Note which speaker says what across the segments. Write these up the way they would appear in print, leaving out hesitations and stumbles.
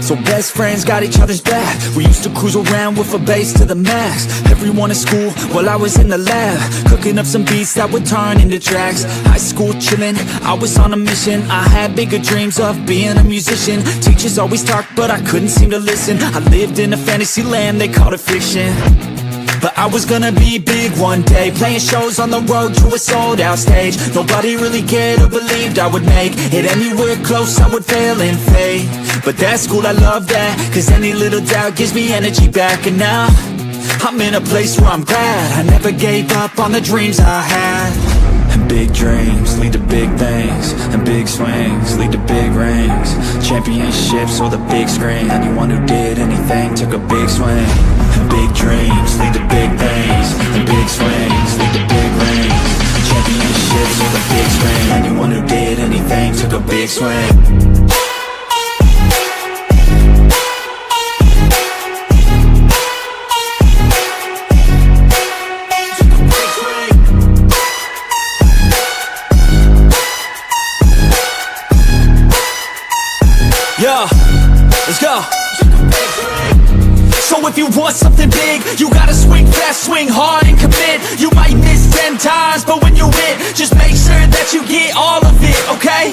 Speaker 1: So best friends got each other's back. We used to cruise around with a bass to the max. Everyone at school while I was in the lab, cooking up some beats that would turn into tracks. High school chillin', I was on a mission. I had bigger dreams of being a musician. Teachers always talked but I couldn't seem to listen. I lived in a fantasy land, they called it fiction. But I was gonna be big one day, playing shows on the road to a sold out stage. Nobody really cared or believed I would make it anywhere close, I would fail and fade. But that's cool, I love that, cause any little doubt gives me energy back. And now, I'm in a place where I'm glad I never gave up on the dreams I had. And big dreams lead to big things, and big swings lead to big rings. Championships or the big screen, anyone who did anything took a big swing. And big dreams lead to big things, and big swings lead to big rings. Championships or the big screen, anyone who did anything took a big swing. Yeah, let's go. So if you want something big, you gotta swing fast, swing hard and commit. You might miss 10 times, but when you win, just make sure that you get all of it, okay?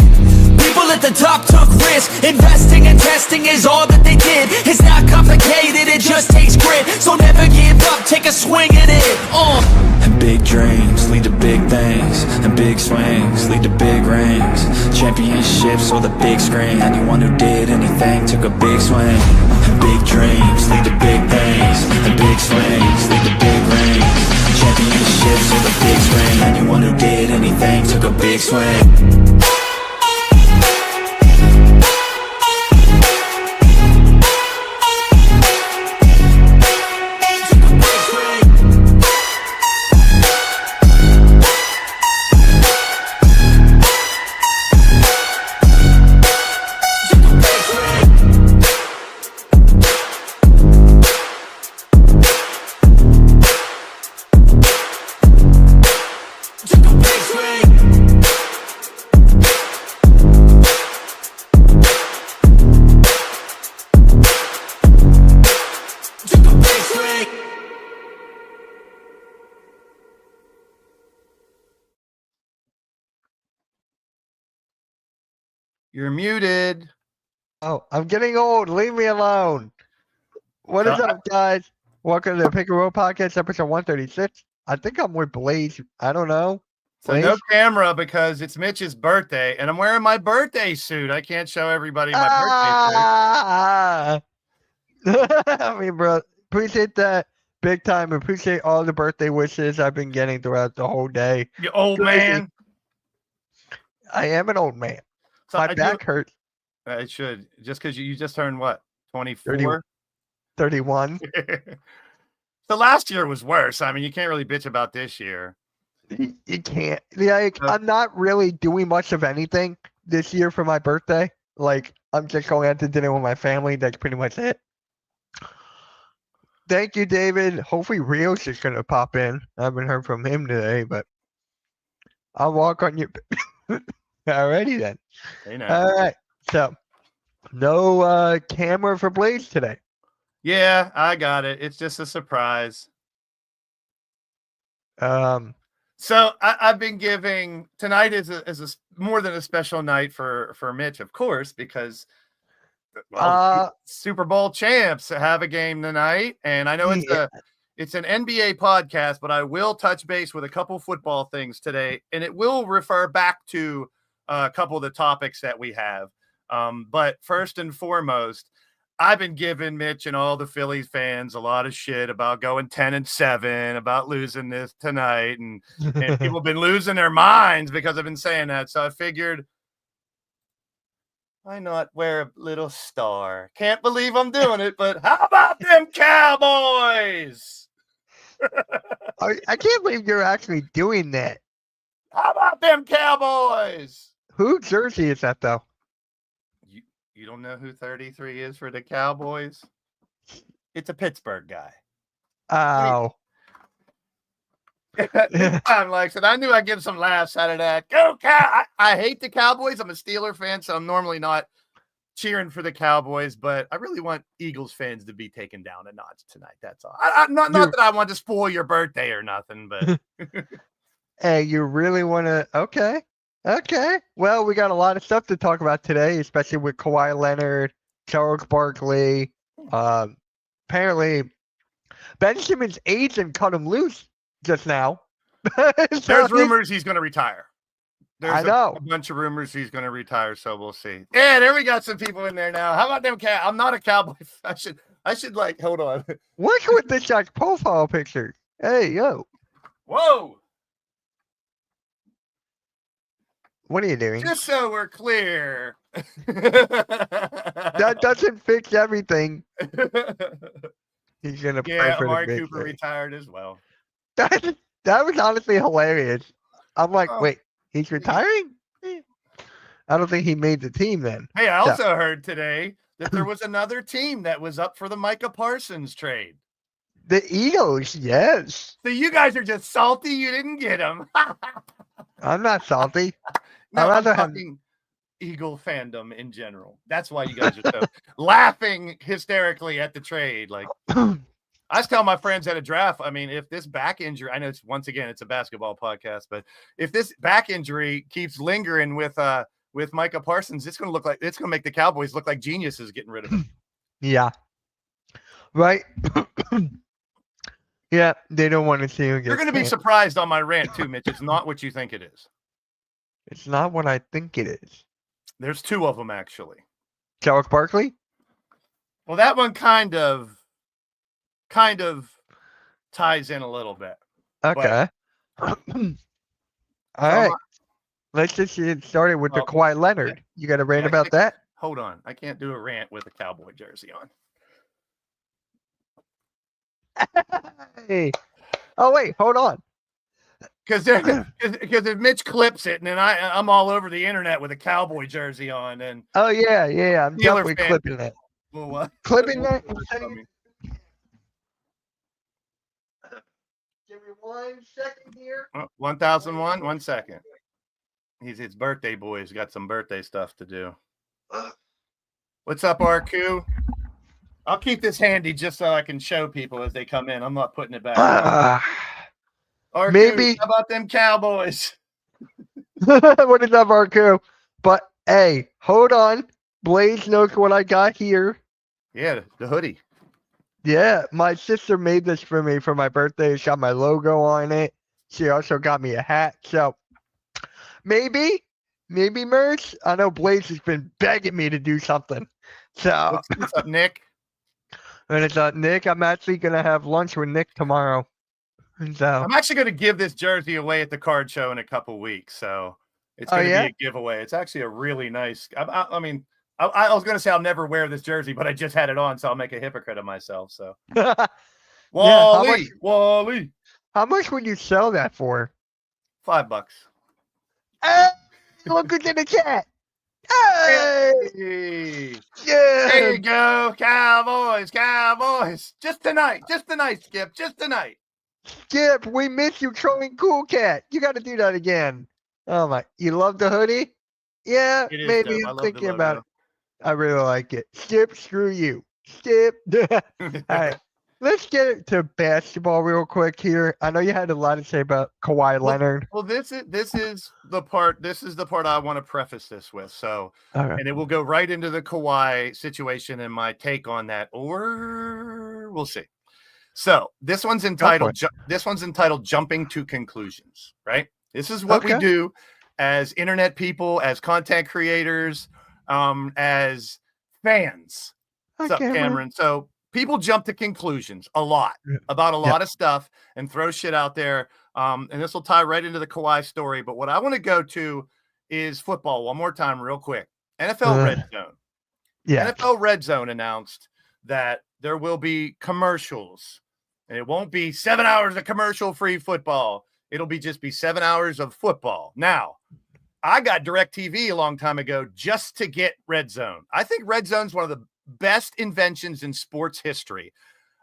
Speaker 1: People at the top took risks. Investing and testing is all that they did. It's not complicated, it just takes grit. So never give up, take a swing at it. And big dreams lead to big things, and big swings lead to big rings. Championships or the big screen, anyone who did anything took a big swing. And big dreams lead to big things, and big swings lead to big rings. Championships or the big screen, anyone who did anything took a big swing.
Speaker 2: You're muted.
Speaker 3: Oh, I'm getting old. Leave me alone. What is up, guys? Welcome to the Pick and Roll Podcast, episode 136. I think I'm with Blaze. I don't know.
Speaker 2: So no camera because it's Mitch's birthday, and I'm wearing my birthday suit. I can't show everybody my birthday suit.
Speaker 3: I mean, bro, appreciate that big time. Appreciate all the birthday wishes I've been getting throughout the whole day.
Speaker 2: You old man.
Speaker 3: I am an old man.
Speaker 2: So
Speaker 3: my back hurts.
Speaker 2: It should. Just because you just turned what? 24?
Speaker 3: 31.
Speaker 2: So last year was worse. I mean, you can't really bitch about this year.
Speaker 3: You can't. Like, I'm not really doing much of anything this year for my birthday. Like, I'm just going out to dinner with my family. That's pretty much it. Thank you, David. Hopefully Rio's just going to pop in. I haven't heard from him today, but I'll walk on you. Alrighty then.
Speaker 2: Hey, no.
Speaker 3: All right. So, no camera for Blaze today.
Speaker 2: Yeah, I got it. It's just a surprise. So I've been giving tonight is a more than a special night for Mitch, of course, because Super Bowl champs have a game tonight, and I know it's an NBA podcast, but I will touch base with a couple football things today, and it will refer back to a couple of the topics that we have. But first and foremost, I've been giving Mitch and all the Phillies fans a lot of shit about going 10-7, about losing this tonight. And people have been losing their minds because I've been saying that. So I figured, why not wear a little star? Can't believe I'm doing it, but how about them Cowboys?
Speaker 3: I can't believe you're actually doing that.
Speaker 2: How about them Cowboys?
Speaker 3: Who jersey is that, though?
Speaker 2: You don't know who 33 is for the Cowboys? It's a Pittsburgh guy.
Speaker 3: Oh.
Speaker 2: I'm like, said I knew I'd give some laughs out of that. Go Cow! I hate the Cowboys. I'm a Steeler fan, so I'm normally not cheering for the Cowboys, but I really want Eagles fans to be taken down a notch tonight. That's all. Not that I want to spoil your birthday or nothing, but
Speaker 3: Hey, you really want to? Okay. Okay. Well, we got a lot of stuff to talk about today, especially with Kawhi Leonard, Charles Barkley. Apparently, Ben Simmons' agent cut him loose just now.
Speaker 2: there's rumors he's going to retire.
Speaker 3: I
Speaker 2: There's
Speaker 3: know.
Speaker 2: a bunch of rumors he's going to retire, so we'll see. Yeah, there we got some people in there now. How about them? I'm not a Cowboy. I should like hold on.
Speaker 3: Look with this guy's profile picture. Hey, yo,
Speaker 2: Whoa!
Speaker 3: what are you doing?
Speaker 2: Just so we're clear,
Speaker 3: That doesn't fix everything. He's gonna pray
Speaker 2: yeah,
Speaker 3: for
Speaker 2: Amari
Speaker 3: the
Speaker 2: Cooper
Speaker 3: victory.
Speaker 2: retired as well.
Speaker 3: That was honestly hilarious. I'm like,
Speaker 2: Oh.
Speaker 3: wait, he's retiring? I don't think he made the team then.
Speaker 2: Hey, I also heard today that there was another team that was up for the Micah Parsons trade.
Speaker 3: The Eagles, yes.
Speaker 2: So you guys are just salty you didn't get him.
Speaker 3: I'm not salty.
Speaker 2: No,
Speaker 3: I'd
Speaker 2: I'm
Speaker 3: rather have-
Speaker 2: talking Eagle fandom in general. That's why you guys are so laughing hysterically at the trade. Like I was telling my friends at a draft, I mean, if this back injury, I know it's once again it's a basketball podcast, but if this back injury keeps lingering with Micah Parsons, it's going to make the Cowboys look like geniuses getting rid of him.
Speaker 3: Yeah. Right. Yeah, they don't want to see him get
Speaker 2: You're going to be
Speaker 3: cut.
Speaker 2: surprised on my rant too, Mitch. It's not what you think it is.
Speaker 3: It's not what I think it is.
Speaker 2: There's two of them actually.
Speaker 3: Charles Barkley?
Speaker 2: Well, that one kind of ties in a little bit.
Speaker 3: Okay. All right. Let's just get started with the
Speaker 2: Oh,
Speaker 3: Kawhi Leonard. You got a rant
Speaker 2: yeah,
Speaker 3: about that?
Speaker 2: Hold on. I can't do a rant with a Cowboy jersey on.
Speaker 3: Hey. Oh wait, hold on.
Speaker 2: Because if Mitch clips it and then I'm all over the internet with a Cowboy jersey on and
Speaker 3: Oh yeah, yeah. I'm
Speaker 2: Steeler
Speaker 3: definitely
Speaker 2: fan.
Speaker 3: clipping that.
Speaker 2: well, what?
Speaker 3: Clipping that.
Speaker 2: I mean,
Speaker 3: Give me 1 second here.
Speaker 2: 1001. 1 second. He's his birthday boy. He's got some birthday stuff to do. What's up, RQ? I'll keep this handy just so I can show people as they come in. I'm not putting it back. RQ,
Speaker 3: maybe-
Speaker 2: how about them Cowboys?
Speaker 3: What is up, RQ? But hey, hold on. Blaze knows what I got here.
Speaker 2: Yeah, the hoodie.
Speaker 3: Yeah, my sister made this for me for my birthday. It's got my logo on it. She also got me a hat. So maybe merch. I know Blaze has been begging me to do something. So
Speaker 2: What's up, Nick?
Speaker 3: and it's Nick. I'm actually gonna have lunch with Nick tomorrow. And so
Speaker 2: I'm actually going to give this jersey away at the card show in a couple weeks. So it's
Speaker 3: Oh,
Speaker 2: going to
Speaker 3: yeah?
Speaker 2: be a giveaway. It's actually a really nice. I mean, I was going to say I'll never wear this jersey, but I just had it on, so I'll make a hypocrite of myself. So
Speaker 3: how
Speaker 2: Wally,
Speaker 3: how much would you sell that for?
Speaker 2: $5.
Speaker 3: Hey, look who's in the chat. Hey,
Speaker 2: Hey,
Speaker 3: yeah.
Speaker 2: there you go, Cowboys. Just tonight, Skip. Just tonight.
Speaker 3: Skip, we miss you trolling Cool Cat. You got to do that again. Oh my, you love the hoodie? Yeah,
Speaker 2: It is
Speaker 3: maybe
Speaker 2: dope. I
Speaker 3: I'm
Speaker 2: love the
Speaker 3: thinking about it.
Speaker 2: logo.
Speaker 3: I really like it. Skip, screw you. Skip. All right, let's get it to basketball real quick here. I know you had a lot to say about Kawhi Leonard.
Speaker 2: Well, this is the part. This is the part I want to preface this with. So.
Speaker 3: All right.
Speaker 2: And it will go right into the Kawhi situation and my take on that, or we'll see. So this one's entitled "Jumping to Conclusions." Right? This is what we
Speaker 3: Okay.
Speaker 2: do as internet people, as content creators, as fans. What's up,
Speaker 3: Okay, man.
Speaker 2: Cameron? So people jump to conclusions a lot
Speaker 3: Yeah.
Speaker 2: about a
Speaker 3: Yeah.
Speaker 2: lot of stuff and throw shit out there. And this will tie right into the Kawhi story. But what I want to go to is football one more time, real quick. NFL Red Zone.
Speaker 3: Yeah.
Speaker 2: NFL Red Zone announced that there will be commercials, and it won't be 7 hours of commercial-free football. It'll be 7 hours of football. Now, I got DirecTV a long time ago just to get Red Zone. I think Red Zone's one of the best inventions in sports history.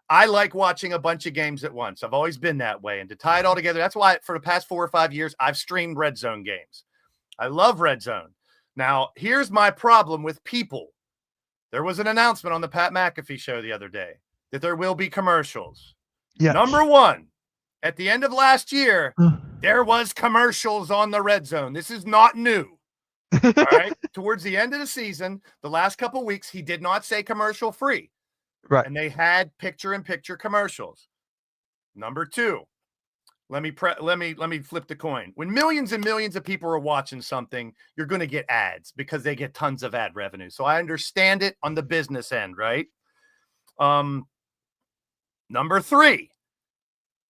Speaker 2: I like watching a bunch of games at once. I've always been that way. And to tie it all together, that's why for the past 4 or 5 years, I've streamed Red Zone games. I love Red Zone. Now, here's my problem with people There was an announcement on the Pat McAfee show the other day that there will be commercials.
Speaker 3: Yeah.
Speaker 2: Number one, at the end of last year, there was commercials on the Red Zone. This is not new. All right. Towards the end of the season, the last couple weeks, he did not say commercial free.
Speaker 3: Right.
Speaker 2: And they had picture-in-picture commercials. Number two, let me flip the coin. When millions and millions of people are watching something, you're going to get ads because they get tons of ad revenue. So I understand it on the business end, right? Number three,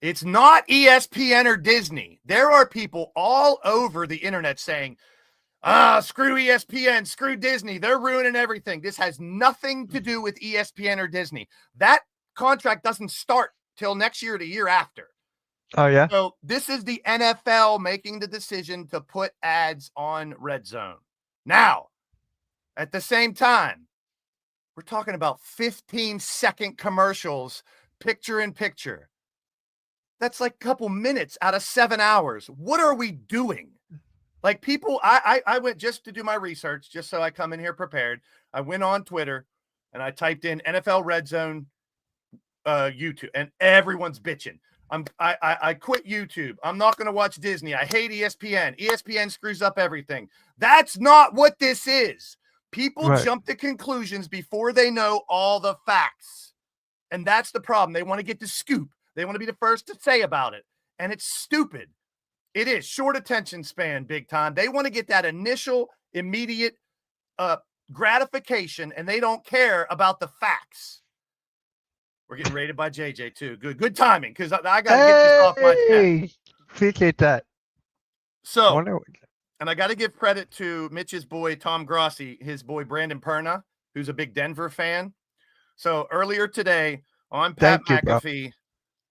Speaker 2: it's not ESPN or Disney. There are people all over the internet saying, screw ESPN, screw Disney. They're ruining everything. This has nothing to do with ESPN or Disney. That contract doesn't start till next year or the year after.
Speaker 3: Oh, yeah?
Speaker 2: So this is the NFL making the decision to put ads on Red Zone. Now, at the same time, we're talking about 15-second commercials, picture in picture. That's like a couple minutes out of 7 hours. What are we doing? Like people, I went just to do my research, just so I come in here prepared. I went on Twitter and I typed in NFL Red Zone YouTube, and everyone's bitching. I quit YouTube. I'm not going to watch Disney. I hate ESPN. ESPN screws up everything. That's not what this is. People jump to conclusions before they know all the facts. And that's the problem. They want to get the scoop. They want to be the first to say about it. And it's stupid. It is short attention span, big time. They want to get that initial, immediate gratification, and they don't care about the facts. We're getting rated by JJ too. Good timing, because I got to get this off my chest.
Speaker 3: Appreciate that.
Speaker 2: So, and I got to give credit to Mitch's boy, Tom Grossi, his boy, Brandon Perna, who's a big Denver fan. So earlier today on Pat McAfee,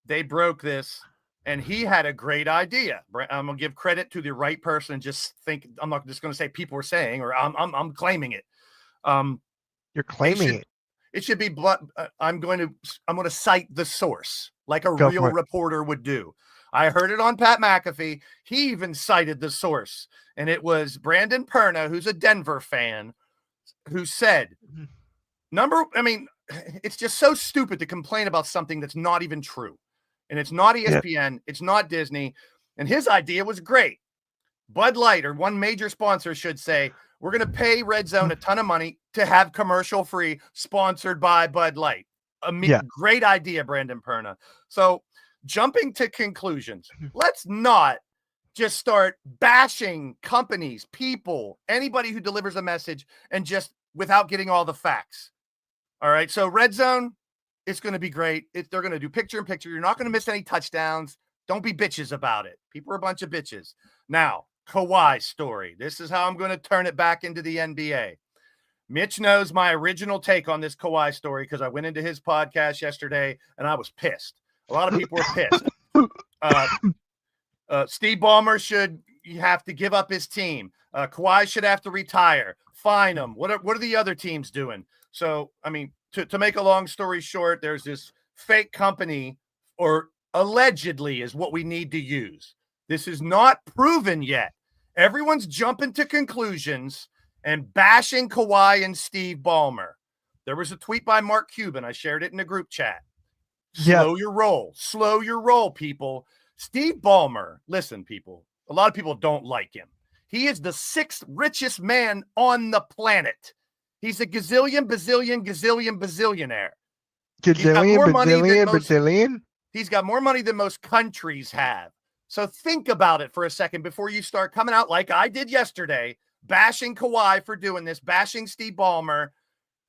Speaker 2: they broke this, and he had a great idea. I'm going to give credit to the right person and just think, I'm not just going to say people were saying, or I'm claiming it.
Speaker 3: You're claiming it.
Speaker 2: It should be, I'm going to cite the source like a real reporter would do. I heard it on Pat McAfee. He even cited the source, and it was Brandon Perna, who's a Denver fan, who said, it's just so stupid to complain about something that's not even true. And it's not ESPN. It's not Disney. And his idea was great. Bud Light, or one major sponsor, should say, we're going to pay Red Zone a ton of money to have commercial free, sponsored by Bud Light. Great idea, Brandon Perna. So jumping to conclusions, let's not just start bashing companies, people, anybody who delivers a message, and just without getting all the facts. All right. So Red Zone, it's going to be great. They're going to do picture in picture. You're not going to miss any touchdowns. Don't be bitches about it. People are a bunch of bitches. Now, Kawhi story. This is how I'm going to turn it back into the NBA. Mitch knows my original take on this Kawhi story because I went into his podcast yesterday and I was pissed. A lot of people were pissed. Steve Ballmer should have to give up his team. Kawhi should have to retire. Fine him. What are the other teams doing? So, I mean, to make a long story short, there's this fake company, or allegedly is what we need to use. This is not proven yet. Everyone's jumping to conclusions and bashing Kawhi and Steve Ballmer. There was a tweet by Mark Cuban. I shared it in a group chat. Slow your roll. Slow your roll, people. Steve Ballmer, listen, people. A lot of people don't like him. He is the 6th richest man on the planet. He's a gazillion, bazillion, bazillionaire.
Speaker 3: Bazillion?
Speaker 2: He's got more money than most countries have. So think about it for a second before you start coming out like I did yesterday, bashing Kawhi for doing this, bashing Steve Ballmer,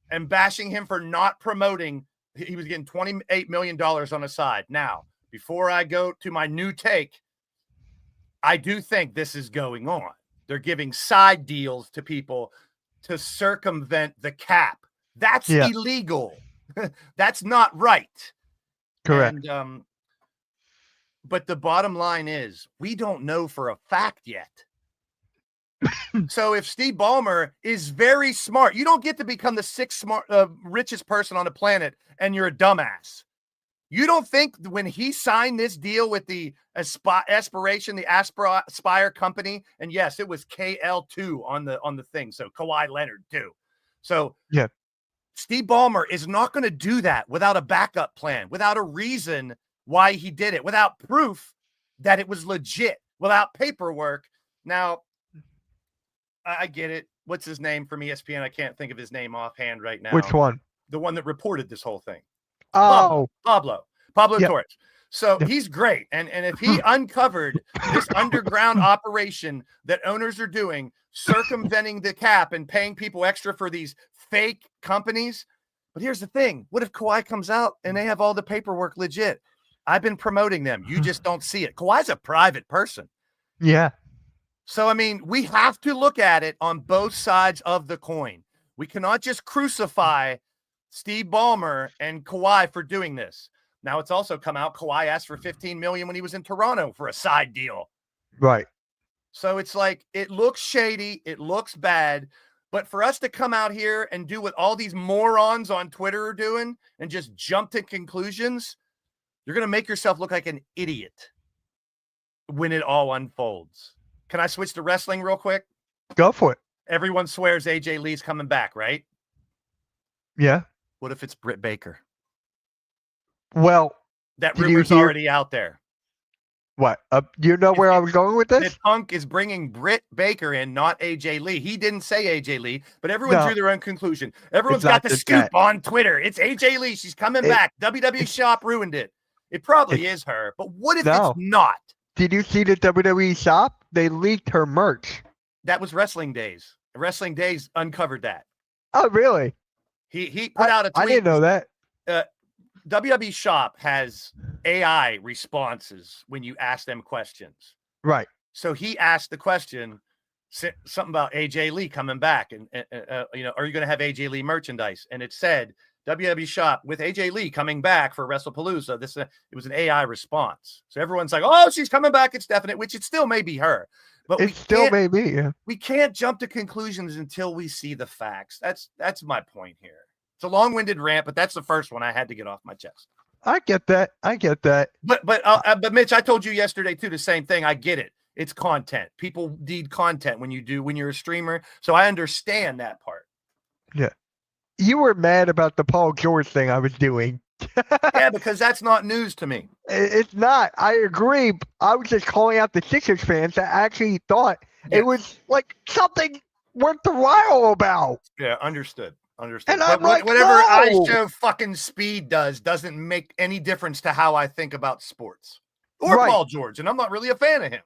Speaker 2: and bashing him for not promoting. He was getting $28 million on the side. Now, before I go to my new take, I do think this is going on. They're giving side deals to people to circumvent the cap. That's illegal. That's not right.
Speaker 3: Correct.
Speaker 2: And, but the bottom line is we don't know for a fact yet. So if Steve Ballmer is very smart, you don't get to become the 6th richest person on the planet and you're a dumbass. You don't think when he signed this deal with the Aspire company, and yes, it was KL2 on the thing. So Kawhi Leonard too. So Steve Ballmer is not going to do that without a backup plan, without a reason why he did it, without proof that it was legit, without paperwork. Now, I get it. What's his name from ESPN? I can't think of his name offhand right now.
Speaker 3: Which one?
Speaker 2: The one that reported this whole thing.
Speaker 3: Oh,
Speaker 2: Pablo
Speaker 3: Yep.
Speaker 2: Torres. So he's great. And if he uncovered this underground operation that owners are doing, circumventing the cap and paying people extra for these fake companies. But here's the thing. What if Kawhi comes out and they have all the paperwork legit? I've been promoting them. You just don't see it. Kawhi's a private person.
Speaker 3: yeah.
Speaker 2: So, I mean, we have to look at it on both sides of the coin. We cannot just crucify Steve Ballmer and Kawhi for doing this. Now, it's also come out Kawhi asked for $15 million when he was in Toronto for a side deal.
Speaker 3: Right.
Speaker 2: So it's like, it looks shady. It looks bad. But for us to come out here and do what all these morons on Twitter are doing and just jump to conclusions, you're going to make yourself look like an idiot when it all unfolds. Can I switch to wrestling real quick?
Speaker 3: Go for it.
Speaker 2: Everyone swears AJ Lee's coming back, right?
Speaker 3: Yeah.
Speaker 2: What if it's Britt Baker?
Speaker 3: Well,
Speaker 2: That
Speaker 3: Did you
Speaker 2: rumor's
Speaker 3: hear-
Speaker 2: already out there.
Speaker 3: what? You know where I was going with this?
Speaker 2: That Punk is bringing Britt Baker in, not AJ Lee. He didn't say AJ Lee, but everyone
Speaker 3: No.
Speaker 2: drew their own conclusion. Everyone's
Speaker 3: It's not
Speaker 2: got the
Speaker 3: just
Speaker 2: scoop
Speaker 3: that.
Speaker 2: on Twitter. It's AJ Lee. She's coming back. WWE Shop ruined it. It probably is her, but what if
Speaker 3: No.
Speaker 2: it's not?
Speaker 3: Did you see the WWE shop? They leaked her merch.
Speaker 2: That was Wrestling Days. Wrestling Days uncovered that.
Speaker 3: Oh, really?
Speaker 2: He put out a tweet.
Speaker 3: I didn't know that.
Speaker 2: WWE Shop has AI responses when you ask them questions.
Speaker 3: Right.
Speaker 2: So he asked the question, something about AJ Lee coming back, and are you going to have AJ Lee merchandise? And it said WWE Shop with AJ Lee coming back for WrestlePalooza. It was an AI response. So everyone's like, "Oh, she's coming back. It's definite," which it still may be her, but
Speaker 3: It still may be. Yeah.
Speaker 2: we can't jump to conclusions until we see the facts. That's my point here. It's a long-winded rant, but that's the first one I had to get off my chest.
Speaker 3: I get that.
Speaker 2: But Mitch, I told you yesterday too the same thing. I get it. It's content. People need content when you're a streamer. So I understand that part.
Speaker 3: You were mad about the Paul George thing I was doing.
Speaker 2: Yeah, because that's not news to me.
Speaker 3: It's not. I agree. I was just calling out the Sixers fans that actually thought
Speaker 2: Yes.
Speaker 3: it was like something worth the while about.
Speaker 2: Yeah, understood.
Speaker 3: And
Speaker 2: But
Speaker 3: I'm like,
Speaker 2: whatever
Speaker 3: no.
Speaker 2: I show fucking Speed doesn't make any difference to how I think about sports or
Speaker 3: Right.
Speaker 2: Paul George, and I'm not really a fan of him.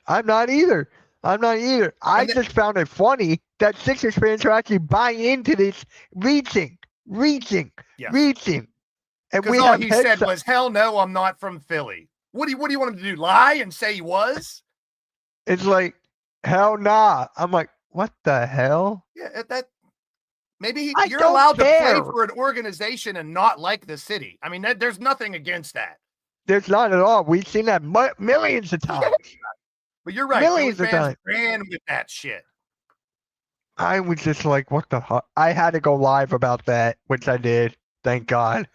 Speaker 3: I'm not either. I
Speaker 2: And
Speaker 3: just found it funny that Sixers fans are actually buying into this reaching.
Speaker 2: Yeah.
Speaker 3: And we
Speaker 2: Because all
Speaker 3: have
Speaker 2: he said
Speaker 3: heads up.
Speaker 2: was, "Hell no, I'm not from Philly." What do you want him to do? Lie and say he was?
Speaker 3: It's like, hell nah. I'm like, what the hell?
Speaker 2: Yeah, that maybe
Speaker 3: I
Speaker 2: you're
Speaker 3: don't
Speaker 2: allowed to
Speaker 3: care.
Speaker 2: play for an organization and not like the city. I mean, there's nothing against that.
Speaker 3: There's not at all. We've seen that millions of times.
Speaker 2: But you're right.
Speaker 3: Millions
Speaker 2: Philly
Speaker 3: of
Speaker 2: fans
Speaker 3: times.
Speaker 2: ran with that shit.
Speaker 3: I was just like, what the fuck? I had to go live about that, which I did. Thank God.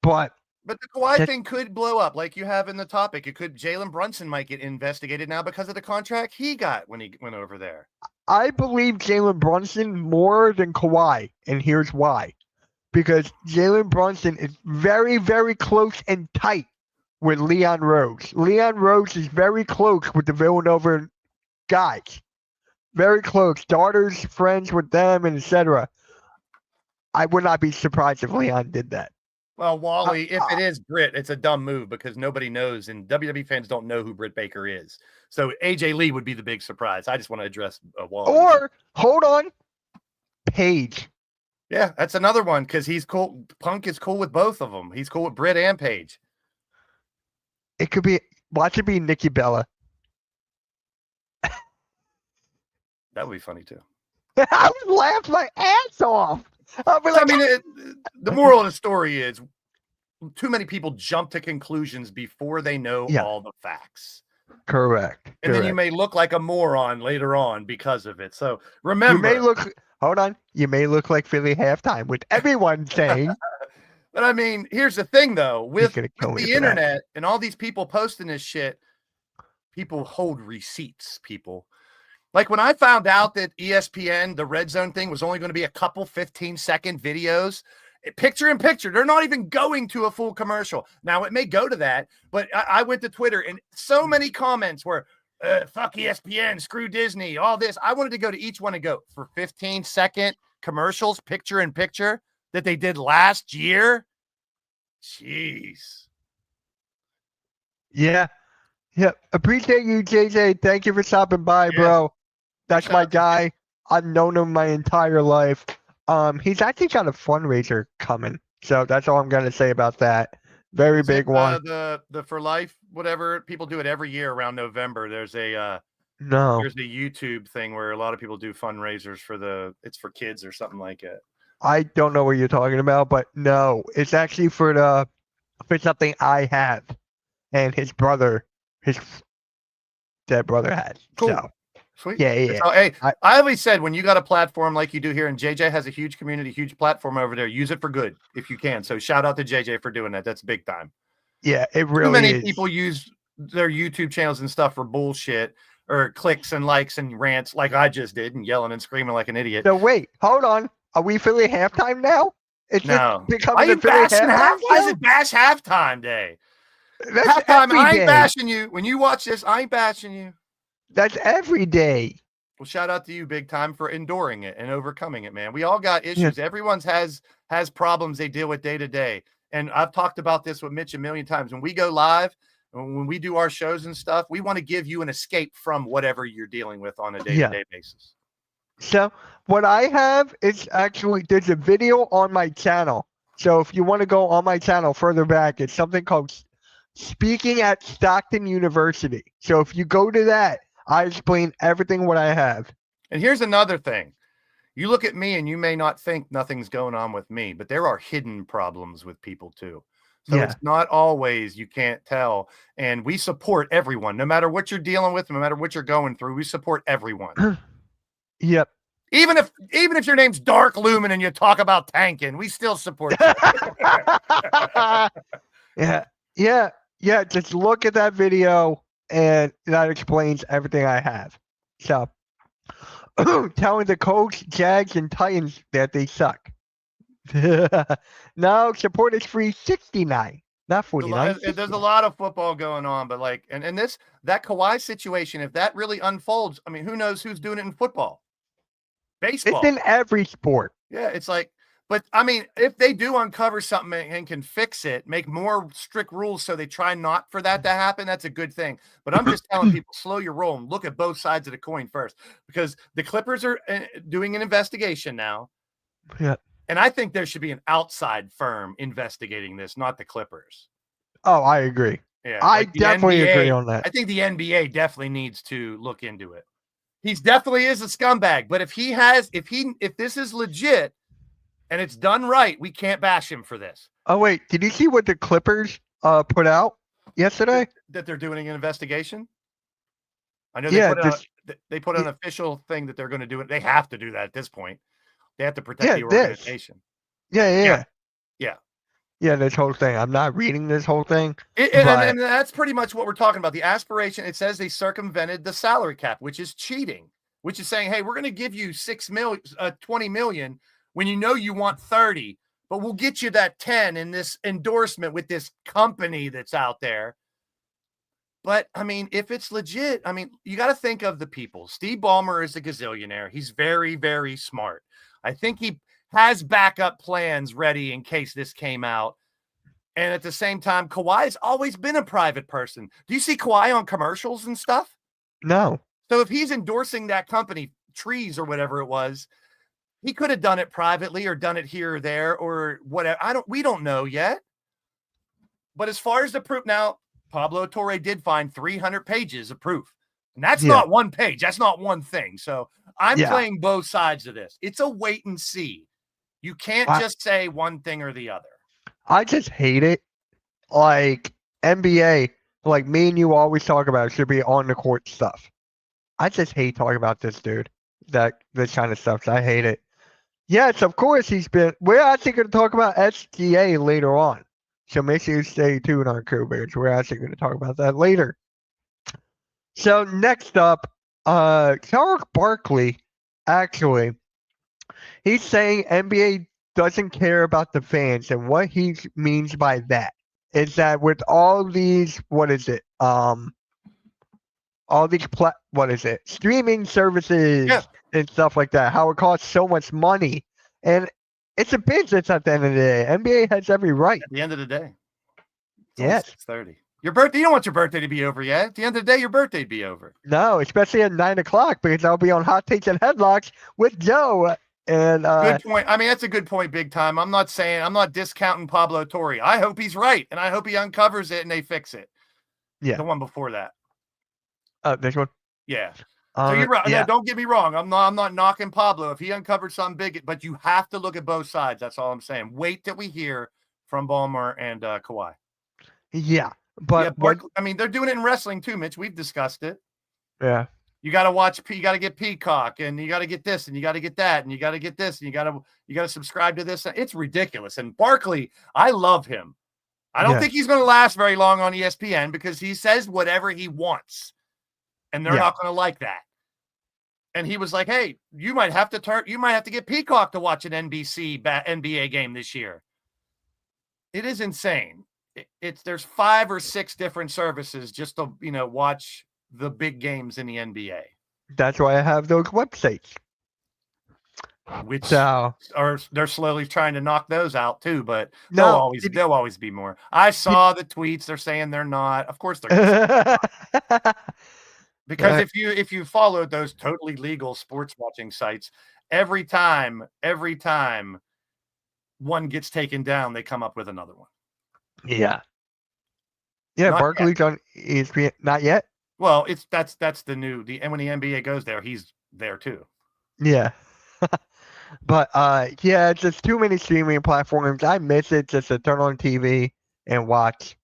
Speaker 3: But
Speaker 2: But the Kawhi
Speaker 3: That-
Speaker 2: thing could blow up, like you have in the topic. It could. Jalen Brunson might get investigated now because of the contract he got when he went over there.
Speaker 3: I believe Jalen Brunson more than Kawhi, and here's why. Because Jalen Brunson is very, very close and tight with Leon Rose. Leon Rose is very close with the Villanova guys. Very close. Daughters, friends with them, and etc. I would not be surprised if Leon did that.
Speaker 2: Well, Wally, if it is Britt, it's a dumb move because nobody knows, and WWE fans don't know who Britt Baker is. So AJ Lee would be the big surprise. I just want to address Wally.
Speaker 3: Or, hold on, Paige.
Speaker 2: Yeah, that's another one because he's cool. Punk is cool with both of them. He's cool with Britt and Paige.
Speaker 3: It could be, watch it be Nikki Bella.
Speaker 2: That would be funny too.
Speaker 3: I would laugh my ass off. I'd be
Speaker 2: I
Speaker 3: like,
Speaker 2: mean, the moral of the story is too many people jump to conclusions before they know
Speaker 3: Yeah.
Speaker 2: all the facts.
Speaker 3: correct.
Speaker 2: And then you
Speaker 3: correct.
Speaker 2: may look like a moron later on because of it. So
Speaker 3: You
Speaker 2: remember,
Speaker 3: may look, hold on, you may look like Philly halftime with everyone saying,
Speaker 2: but I mean, here's the thing though, with
Speaker 3: gonna kill me
Speaker 2: the
Speaker 3: for that.
Speaker 2: internet and all these people posting this shit, people hold receipts, people. Like when I found out that ESPN, the red zone thing, was only going to be a couple 15-second videos, picture in picture. They're not even going to a full commercial. Now it may go to that, but I went to Twitter and so many comments were, fuck ESPN, screw Disney, all this. I wanted to go to each one and go for 15-second commercials, picture in picture that they did last year. Jeez.
Speaker 3: Yeah. Yeah. Appreciate you, JJ. Thank you for stopping by, bro. That's my guy. I've known him my entire life. He's actually got a fundraiser coming. So that's all I'm going to say about that. Very big one.
Speaker 2: The For Life, whatever, people do it every year around November. There's a
Speaker 3: there's
Speaker 2: a YouTube thing where a lot of people do fundraisers for it's for kids or something like it.
Speaker 3: I don't know what you're talking about, but no, it's actually for something I have, and his dead brother has.
Speaker 2: Cool.
Speaker 3: So,
Speaker 2: sweet.
Speaker 3: Yeah.
Speaker 2: So, hey, I always said when you got a platform like you do here, and JJ has a huge community, huge platform over there, use it for good if you can. So shout out to JJ for doing that. That's big time.
Speaker 3: Yeah, it really
Speaker 2: Too many
Speaker 3: is.
Speaker 2: people use their YouTube channels and stuff for bullshit or clicks and likes and rants like I just did and yelling and screaming like an idiot.
Speaker 3: So wait, hold on. Are we Philly halftime now? It's
Speaker 2: No.
Speaker 3: just becoming a Philly halftime.
Speaker 2: Why is it Bash halftime day?
Speaker 3: That's
Speaker 2: Halftime,
Speaker 3: every
Speaker 2: I ain't
Speaker 3: day.
Speaker 2: bashing you. When you watch this, I ain't bashing you.
Speaker 3: That's every day.
Speaker 2: Well, shout out to you big time for enduring it and overcoming it, man. We all got issues. Yeah. Everyone's has problems they deal with day to day. And I've talked about this with Mitch a million times. When we go live, when we do our shows and stuff, we want to give you an escape from whatever you're dealing with on a day-to-day basis.
Speaker 3: So what I have is actually, there's a video on my channel. So if you want to go on my channel further back, it's something called Speaking at Stockton University. So if you go to that, I explain everything what I have.
Speaker 2: And here's another thing. You look at me and you may not think nothing's going on with me, but there are hidden problems with people too. So it's not always, you can't tell. And we support everyone, no matter what you're dealing with, no matter what you're going through, we support everyone.
Speaker 3: Yep.
Speaker 2: Even if your name's Dark Lumen and you talk about tanking, we still support you.
Speaker 3: Yeah. Just look at that video and that explains everything I have. So telling the Colts, Jags, and Titans that they suck. No, support is free 69, not 49.
Speaker 2: There's a lot of football going on, but like, and that Kawhi situation, if that really unfolds, I mean, who knows who's doing it in football? Baseball.
Speaker 3: It's in every sport.
Speaker 2: Yeah, it's like, but I mean, if they do uncover something and can fix it, make more strict rules so they try not for that to happen, that's a good thing. But I'm just telling people, slow your roll and look at both sides of the coin first, because the Clippers are doing an investigation now.
Speaker 3: Yeah.
Speaker 2: And I think there should be an outside firm investigating this, not the Clippers.
Speaker 3: Oh, I agree.
Speaker 2: Yeah,
Speaker 3: I definitely agree on that.
Speaker 2: I think the NBA definitely needs to look into it. He definitely is a scumbag, but if this is legit and it's done right, we can't bash him for this.
Speaker 3: Oh wait, did you see what the Clippers put out yesterday?
Speaker 2: That they're doing an investigation? I know they put an official thing that they're going to do it. They have to do that at this point. They have to protect the organization.
Speaker 3: Yeah, this whole thing. I'm not reading this whole thing.
Speaker 2: And that's pretty much what we're talking about. The aspiration, it says they circumvented the salary cap, which is cheating, which is saying, hey, we're going to give you 20 million when you know you want 30, but we'll get you that 10 in this endorsement with this company that's out there. But I mean, if it's legit, I mean, you got to think of the people. Steve Ballmer is a gazillionaire. He's very, very smart. I think he has backup plans ready in case this came out. And at the same time, Kawhi's always been a private person. Do you see Kawhi on commercials and stuff?
Speaker 3: No.
Speaker 2: So if he's endorsing that company, Trees or whatever it was, he could have done it privately or done it here or there or whatever. We don't know yet. But as far as the proof now, Pablo Torre did find 300 pages of proof. And that's not one page. That's not one thing. So I'm playing both sides of this. It's a wait and see. You can't just say one thing or the other.
Speaker 3: I just hate it. Like NBA, like me and you always talk about, should be on the court stuff. I just hate talking about this dude. This kind of stuff. I hate it. Yes, of course we're actually going to talk about SGA later on. So make sure you stay tuned on Crew Bears. We're actually going to talk about that later. So next up, Charles Barkley, actually, he's saying NBA doesn't care about the fans, and what he means by that is that with all these, what is it? All these what is it? Streaming services
Speaker 2: Yeah.
Speaker 3: and stuff like that. How it costs so much money, and it's a business at the end of the day. NBA has every right.
Speaker 2: At the end of the day.
Speaker 3: Yes.
Speaker 2: 6:30. Your birthday. You don't want your birthday to be over yet. At the end of the day, your birthday'd be over.
Speaker 3: No, especially at 9 o'clock because I'll be on Hot Takes and Headlocks with Joe. And
Speaker 2: Good point. I mean, that's a good point, big time. I'm not discounting Pablo Torre. I hope he's right, and I hope he uncovers it and they fix it.
Speaker 3: Yeah.
Speaker 2: The one before that.
Speaker 3: This one.
Speaker 2: Yeah. So you're right.
Speaker 3: Yeah.
Speaker 2: No, don't get me wrong. I'm not knocking Pablo if he uncovered something big, but you have to look at both sides. That's all I'm saying. Wait till we hear from Ballmer and Kawhi.
Speaker 3: Yeah, but
Speaker 2: I mean, they're doing it in wrestling too, Mitch. We've discussed it.
Speaker 3: Yeah.
Speaker 2: You got to watch. You got to get Peacock, and you got to get this, and you got to get that, and you got to get this, and you got to subscribe to this. It's ridiculous. And Barkley, I love him. I don't think he's going to last very long on ESPN because he says whatever he wants, and they're not going to like that. And he was like, "Hey, you might have to get Peacock to watch an NBC NBA game this year." It is insane. There's 5 or 6 different services just to watch the big games in the NBA.
Speaker 3: That's why I have those websites.
Speaker 2: Which they're slowly trying to knock those out too, but there'll always be more. I saw the tweets. They're saying they're not. Of course they're because if you followed those totally legal sports watching sites, every time one gets taken down, they come up with another one.
Speaker 3: Yeah. Yeah, Barkley's on ESPN. Not yet.
Speaker 2: Well, that's and when the NBA goes there, he's there too.
Speaker 3: Yeah. But yeah, just too many streaming platforms. I miss it just to turn on TV and watch.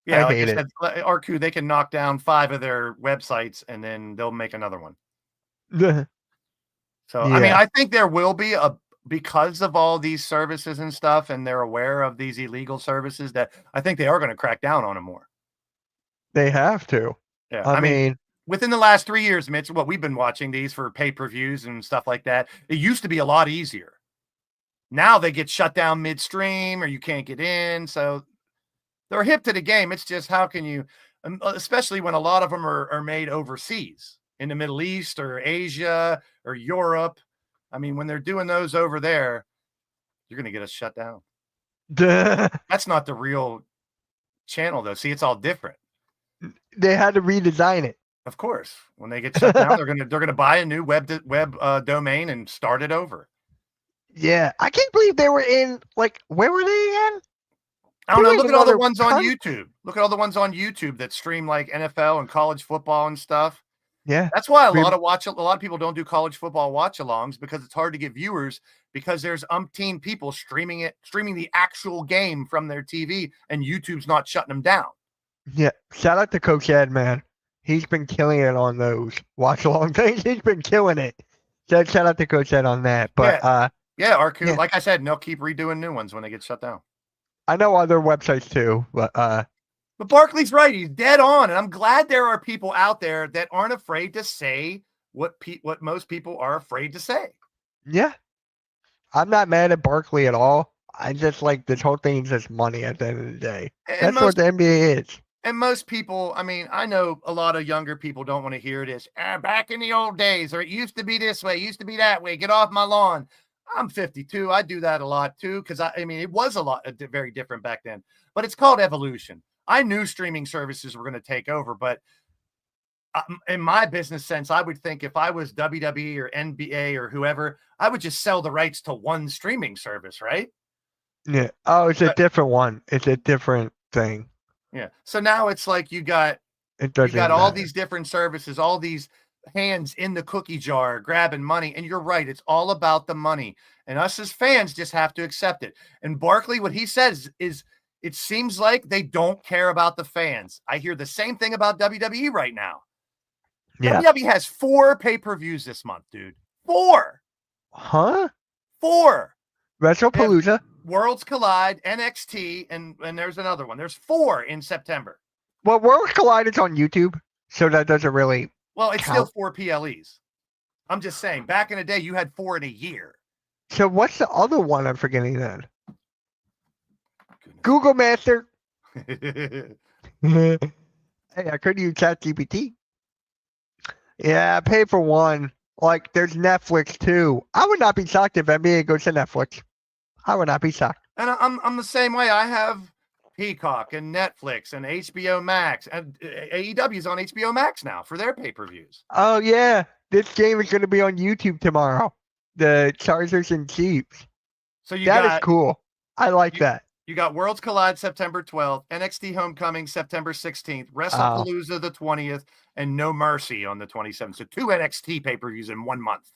Speaker 2: Yeah, like I said, RQ, they can knock down 5 of their websites and then they'll make another one. So I mean, I think there will be because of all these services and stuff, and they're aware of these illegal services, that I think they are going to crack down on them more.
Speaker 3: They have to.
Speaker 2: Yeah, I mean, within the last 3 years, Mitch, we've been watching these for pay-per-views and stuff like that. It used to be a lot easier. Now they get shut down midstream or you can't get in. So they're hip to the game. It's just how can you, especially when a lot of them are made overseas in the Middle East or Asia or Europe. I mean, when they're doing those over there, you're going to get us shut down. That's not the real channel, though. See, it's all different.
Speaker 3: They had to redesign it.
Speaker 2: Of course, when they get shut down, they're gonna buy a new web domain and start it over.
Speaker 3: Yeah, I can't believe they were in where were they again?
Speaker 2: I don't know. Look at all the ones on YouTube. Look at all the ones on YouTube that stream like NFL and college football and stuff.
Speaker 3: Yeah,
Speaker 2: that's why a lot of people don't do college football watch-alongs because it's hard to get viewers because there's umpteen people streaming the actual game from their TV and YouTube's not shutting them down.
Speaker 3: Yeah, shout out to Coach Ed, man. He's been killing it on those watch-along things. He's been killing it. So shout out to Coach Ed on that. But
Speaker 2: RQ, like I said, they'll keep redoing new ones when they get shut down.
Speaker 3: I know other websites too, but
Speaker 2: Barkley's right. He's dead on, and I'm glad there are people out there that aren't afraid to say what most people are afraid to say.
Speaker 3: Yeah, I'm not mad at Barkley at all. I just like this whole thing's just money at the end of the day. That's what the NBA is.
Speaker 2: And most people, I mean, I know a lot of younger people don't want to hear this. Back in the old days, or it used to be this way, it used to be that way. Get off my lawn. I'm 52. I do that a lot too, because I mean, it was very different back then. But it's called evolution. I knew streaming services were going to take over, but in my business sense, I would think if I was WWE or NBA or whoever, I would just sell the rights to one streaming service, right?
Speaker 3: Yeah. Oh, it's a different one. It's a different thing.
Speaker 2: Yeah. So now it's like you got all these different services, all these hands in the cookie jar grabbing money. And you're right. It's all about the money. And us as fans just have to accept it. And Barkley, what he says is it seems like they don't care about the fans. I hear the same thing about WWE right now. Yeah. WWE has 4 pay-per-views this month, dude. 4.
Speaker 3: Huh?
Speaker 2: 4.
Speaker 3: WrestlePalooza.
Speaker 2: Worlds Collide, NXT, and there's another one. There's 4 in September.
Speaker 3: Well, Worlds Collide is on YouTube, so that doesn't really
Speaker 2: Well, it's still
Speaker 3: count?
Speaker 2: 4 PLEs. I'm just saying, back in the day, you had 4 in a year.
Speaker 3: So what's the other one I'm forgetting then?
Speaker 2: Goodness.
Speaker 3: Google Master. Hey, I could use ChatGPT. Yeah, I pay for one. Like, there's Netflix too. I would not be shocked if NBA goes to Netflix. I would not be shocked.
Speaker 2: And I'm the same way. I have Peacock and Netflix and HBO Max, and AEW's on HBO Max now for their pay-per-views.
Speaker 3: Oh yeah, this game is going to be on YouTube tomorrow. The Chargers and Chiefs.
Speaker 2: So
Speaker 3: That is cool. I like that.
Speaker 2: You got Worlds Collide September 12th, NXT Homecoming September 16th, WrestlePalooza the 20th, and No Mercy on the 27th. So 2 NXT pay-per-views in 1 month.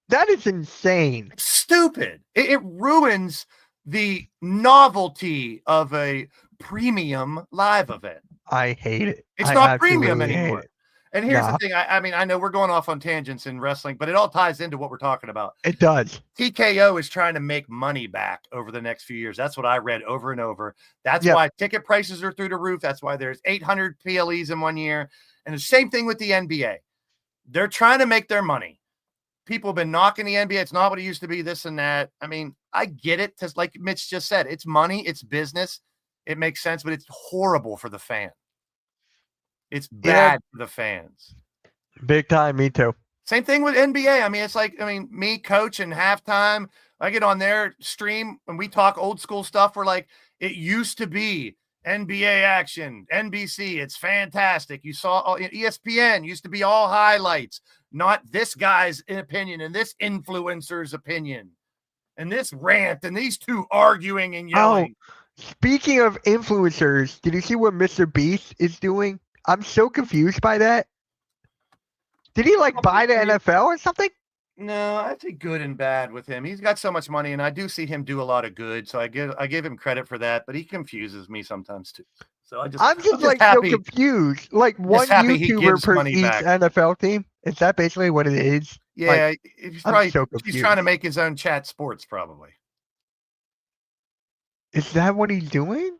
Speaker 3: That is insane.
Speaker 2: It's stupid. It ruins the novelty of a premium live event.
Speaker 3: I hate it.
Speaker 2: It's
Speaker 3: I
Speaker 2: not premium
Speaker 3: absolutely hate
Speaker 2: anymore.
Speaker 3: it.
Speaker 2: And here's
Speaker 3: Nah.
Speaker 2: the thing. I mean, I know we're going off on tangents in wrestling, but it all ties into what we're talking about.
Speaker 3: It does.
Speaker 2: TKO is trying to make money back over the next few years. That's what I read over and over. That's
Speaker 3: Yep.
Speaker 2: why ticket prices are through the roof. That's why there's 800 PLEs in 1 year. And the same thing with the NBA. They're trying to make their money. People have been knocking the NBA. It's not what it used to be, this and that. I mean, I get it. Just like Mitch just said, it's money, it's business. It makes sense, but it's horrible for the fan. It's bad for the fans.
Speaker 3: Big time. Me too.
Speaker 2: Same thing with NBA. I mean, it's like, me, coach, and halftime, I get on their stream and we talk old school stuff. We're like, it used to be NBA action, NBC. It's fantastic. You saw ESPN used to be all highlights, not this guy's opinion and this influencer's opinion and this rant and these two arguing and yelling.
Speaker 3: Speaking of influencers, did you see what Mr. Beast is doing? I'm so confused by that. Did he buy the NFL or something?
Speaker 2: No, I think good and bad with him. He's got so much money, and I do see him do a lot of good. So I give him credit for that, but he confuses me sometimes too. So I'm just happy.
Speaker 3: So confused. Like one
Speaker 2: happy he
Speaker 3: YouTuber
Speaker 2: gives
Speaker 3: per
Speaker 2: money
Speaker 3: each
Speaker 2: back.
Speaker 3: NFL team. Is that basically what it is?
Speaker 2: Yeah,
Speaker 3: I'm so
Speaker 2: he's
Speaker 3: confused.
Speaker 2: trying to make his own chat sports, probably.
Speaker 3: Is that what he's doing?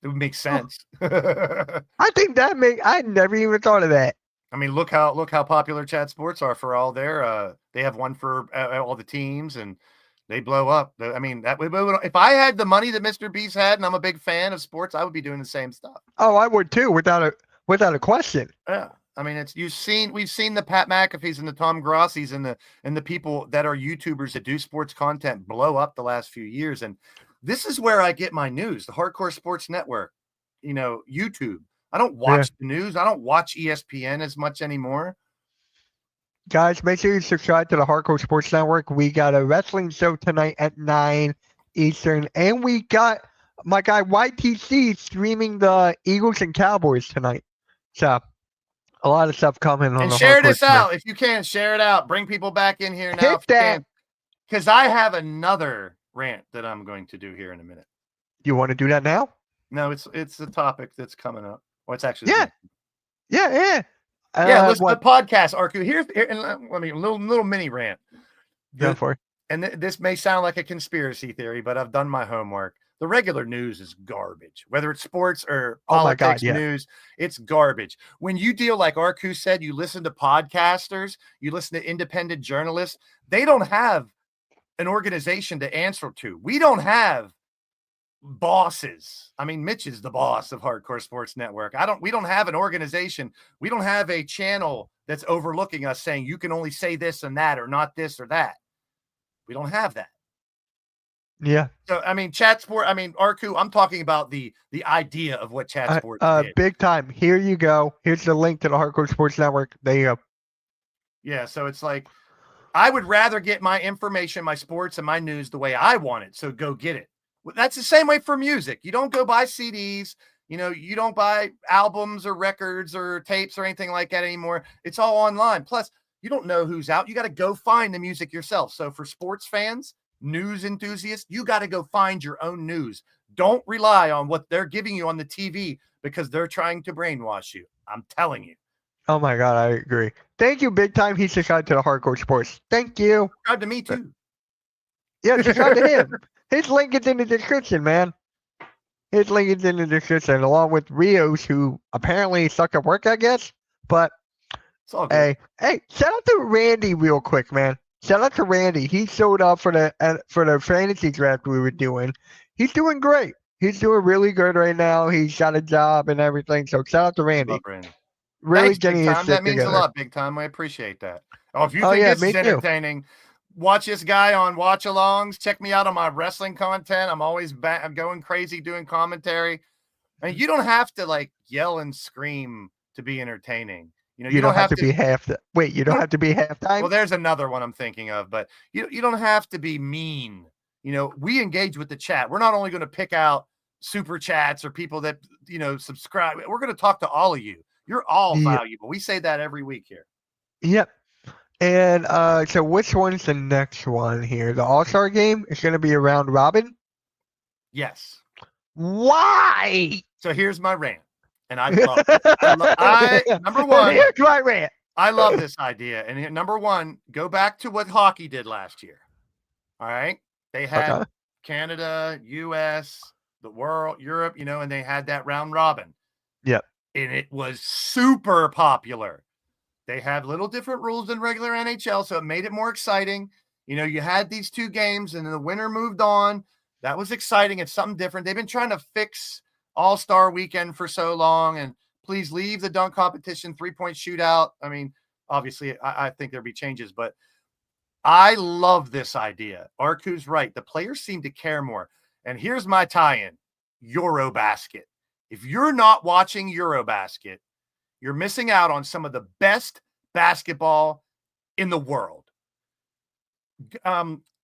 Speaker 2: It would make sense.
Speaker 3: I think I never even thought of that.
Speaker 2: I mean, look how popular chat sports are for all their. They have one for all the teams, and they blow up. I mean, if I had the money that Mr. Beast had, and I'm a big fan of sports, I would be doing the same stuff.
Speaker 3: Oh, I would too, without a question.
Speaker 2: Yeah, I mean, we've seen the Pat McAfee's and the Tom Grossi's and the people that are YouTubers that do sports content blow up the last few years, and this is where I get my news, the Hardcore Sports Network, YouTube. I don't watch the news. I don't watch ESPN as much anymore.
Speaker 3: Guys, make sure you subscribe to the Hardcore Sports Network. We got a wrestling show tonight at 9 Eastern, and we got my guy YTC streaming the Eagles and Cowboys tonight. So, a lot of stuff coming on.
Speaker 2: And
Speaker 3: the
Speaker 2: share
Speaker 3: Hardcore
Speaker 2: this out
Speaker 3: Sports.
Speaker 2: if you can. Share it out. Bring people back in here now.
Speaker 3: Hit that.
Speaker 2: Because I have another rant that I'm going to do here in a minute.
Speaker 3: You want to do that now?
Speaker 2: No, it's a topic that's coming up. Well, it's actually
Speaker 3: Yeah.
Speaker 2: Yeah, listen to the podcast, Arku. Here, and let me a little mini rant.
Speaker 3: Go for it.
Speaker 2: And this may sound like a conspiracy theory, but I've done my homework. The regular news is garbage, whether it's sports or politics news. It's garbage. When you deal, like Arku said, you listen to podcasters, you listen to independent journalists. They don't have an organization to answer to. We don't have bosses. I mean, Mitch is the boss of Hardcore Sports Network. We don't have an organization. We don't have a channel that's overlooking us saying you can only say this and that or not this or that. We don't have that.
Speaker 3: Yeah.
Speaker 2: So, I mean, chat sport, Arku, I'm talking about the idea of what chat sports did.
Speaker 3: Big time. Here you go. Here's the link to the Hardcore Sports Network. There you go.
Speaker 2: Yeah, so it's like, I would rather get my information, my sports, and my news the way I want it. So go get it. That's the same way for music. You don't go buy CDs. You don't buy albums or records or tapes or anything like that anymore. It's all online. Plus, you don't know who's out. You got to go find the music yourself. So for sports fans, news enthusiasts, you got to go find your own news. Don't rely on what they're giving you on the TV because they're trying to brainwash you. I'm telling you.
Speaker 3: Oh my God, I agree. Thank you, big time. He subscribed to the Hardcore Sports. Thank you.
Speaker 2: Subscribe to me too.
Speaker 3: Yeah, subscribe to him. His link is in the description, man. His link is in the description, along with Rios, who apparently suck at work, I guess. But
Speaker 2: It's all good.
Speaker 3: Hey, shout out to Randy real quick, man. Shout out to Randy. He showed up for the fantasy draft we were doing. He's doing great. He's doing really good right now. He's got a job and everything. So shout out to Randy.
Speaker 2: Love Randy.
Speaker 3: Really
Speaker 2: Thanks,
Speaker 3: getting
Speaker 2: Big
Speaker 3: his
Speaker 2: Time.
Speaker 3: shit
Speaker 2: That means
Speaker 3: together.
Speaker 2: a lot, Big Time. I appreciate that. Oh, if you
Speaker 3: Oh,
Speaker 2: think
Speaker 3: yeah,
Speaker 2: this
Speaker 3: me
Speaker 2: is
Speaker 3: too.
Speaker 2: entertaining, watch this guy on Watch Alongs. Check me out on my wrestling content. I'm always I'm going crazy doing commentary. And you don't have to like yell and scream to be entertaining. You know,
Speaker 3: You don't have to be half the. Wait, you don't have to be halftime.
Speaker 2: Well, there's another one I'm thinking of, but you don't have to be mean. You know, we engage with the chat. We're not only going to pick out super chats or people that, you know, subscribe. We're going to talk to all of you. You're all
Speaker 3: Yeah.
Speaker 2: valuable. We say that every week here.
Speaker 3: Yep. And so which one's the next one here? The All-Star game is going to be a round robin.
Speaker 2: Yes.
Speaker 3: Why?
Speaker 2: So here's my rant, and I love it. Number one,
Speaker 3: Here's my rant.
Speaker 2: I love this idea. And number one, go back to what hockey did last year. All right. They had
Speaker 3: Okay.
Speaker 2: Canada, US, the world, Europe, you know, and they had that round robin.
Speaker 3: Yep.
Speaker 2: And it was super popular. They have little different rules than regular NHL, so it made it more exciting. You know, you had these two games and then the winner moved on. That was exciting. It's something different. They've been trying to fix All-Star Weekend for so long, and please leave the dunk competition, 3-point shootout. I mean, obviously, I think there'll be changes, but I love this idea. Arku's right. The players seem to care more. And here's my tie-in, Eurobasket. If you're not watching Eurobasket, you're missing out on some of the best basketball in the world.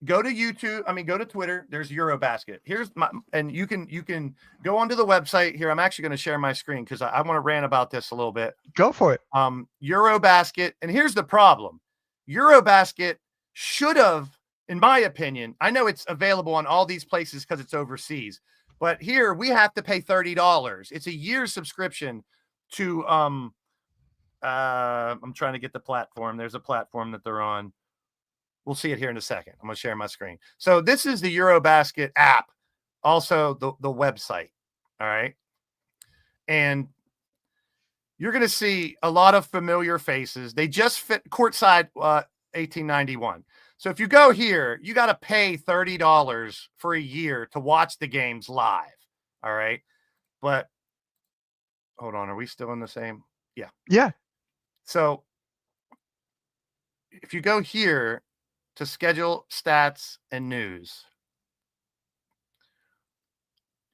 Speaker 2: Go to YouTube. I mean, go to Twitter. There's Eurobasket. Here's my, and you can go onto the website here. I'm actually going to share my screen because I want to rant about this a little bit.
Speaker 3: Go for it.
Speaker 2: Eurobasket. And here's the problem. Eurobasket should have, in my opinion, I know it's available on all these places because it's overseas, but here we have to pay $30. It's a year's subscription to, I'm trying to get the platform. There's a platform that they're on. We'll see it here in a second. I'm going to share my screen. So this is the Eurobasket app, also the website. All right. And you're going to see a lot of familiar faces. They just fit courtside 1891. So if you go here, you got to pay $30 for a year to watch the games live. All right. But hold on. Are we still in the same? Yeah.
Speaker 3: Yeah.
Speaker 2: So if you go here to schedule stats and news,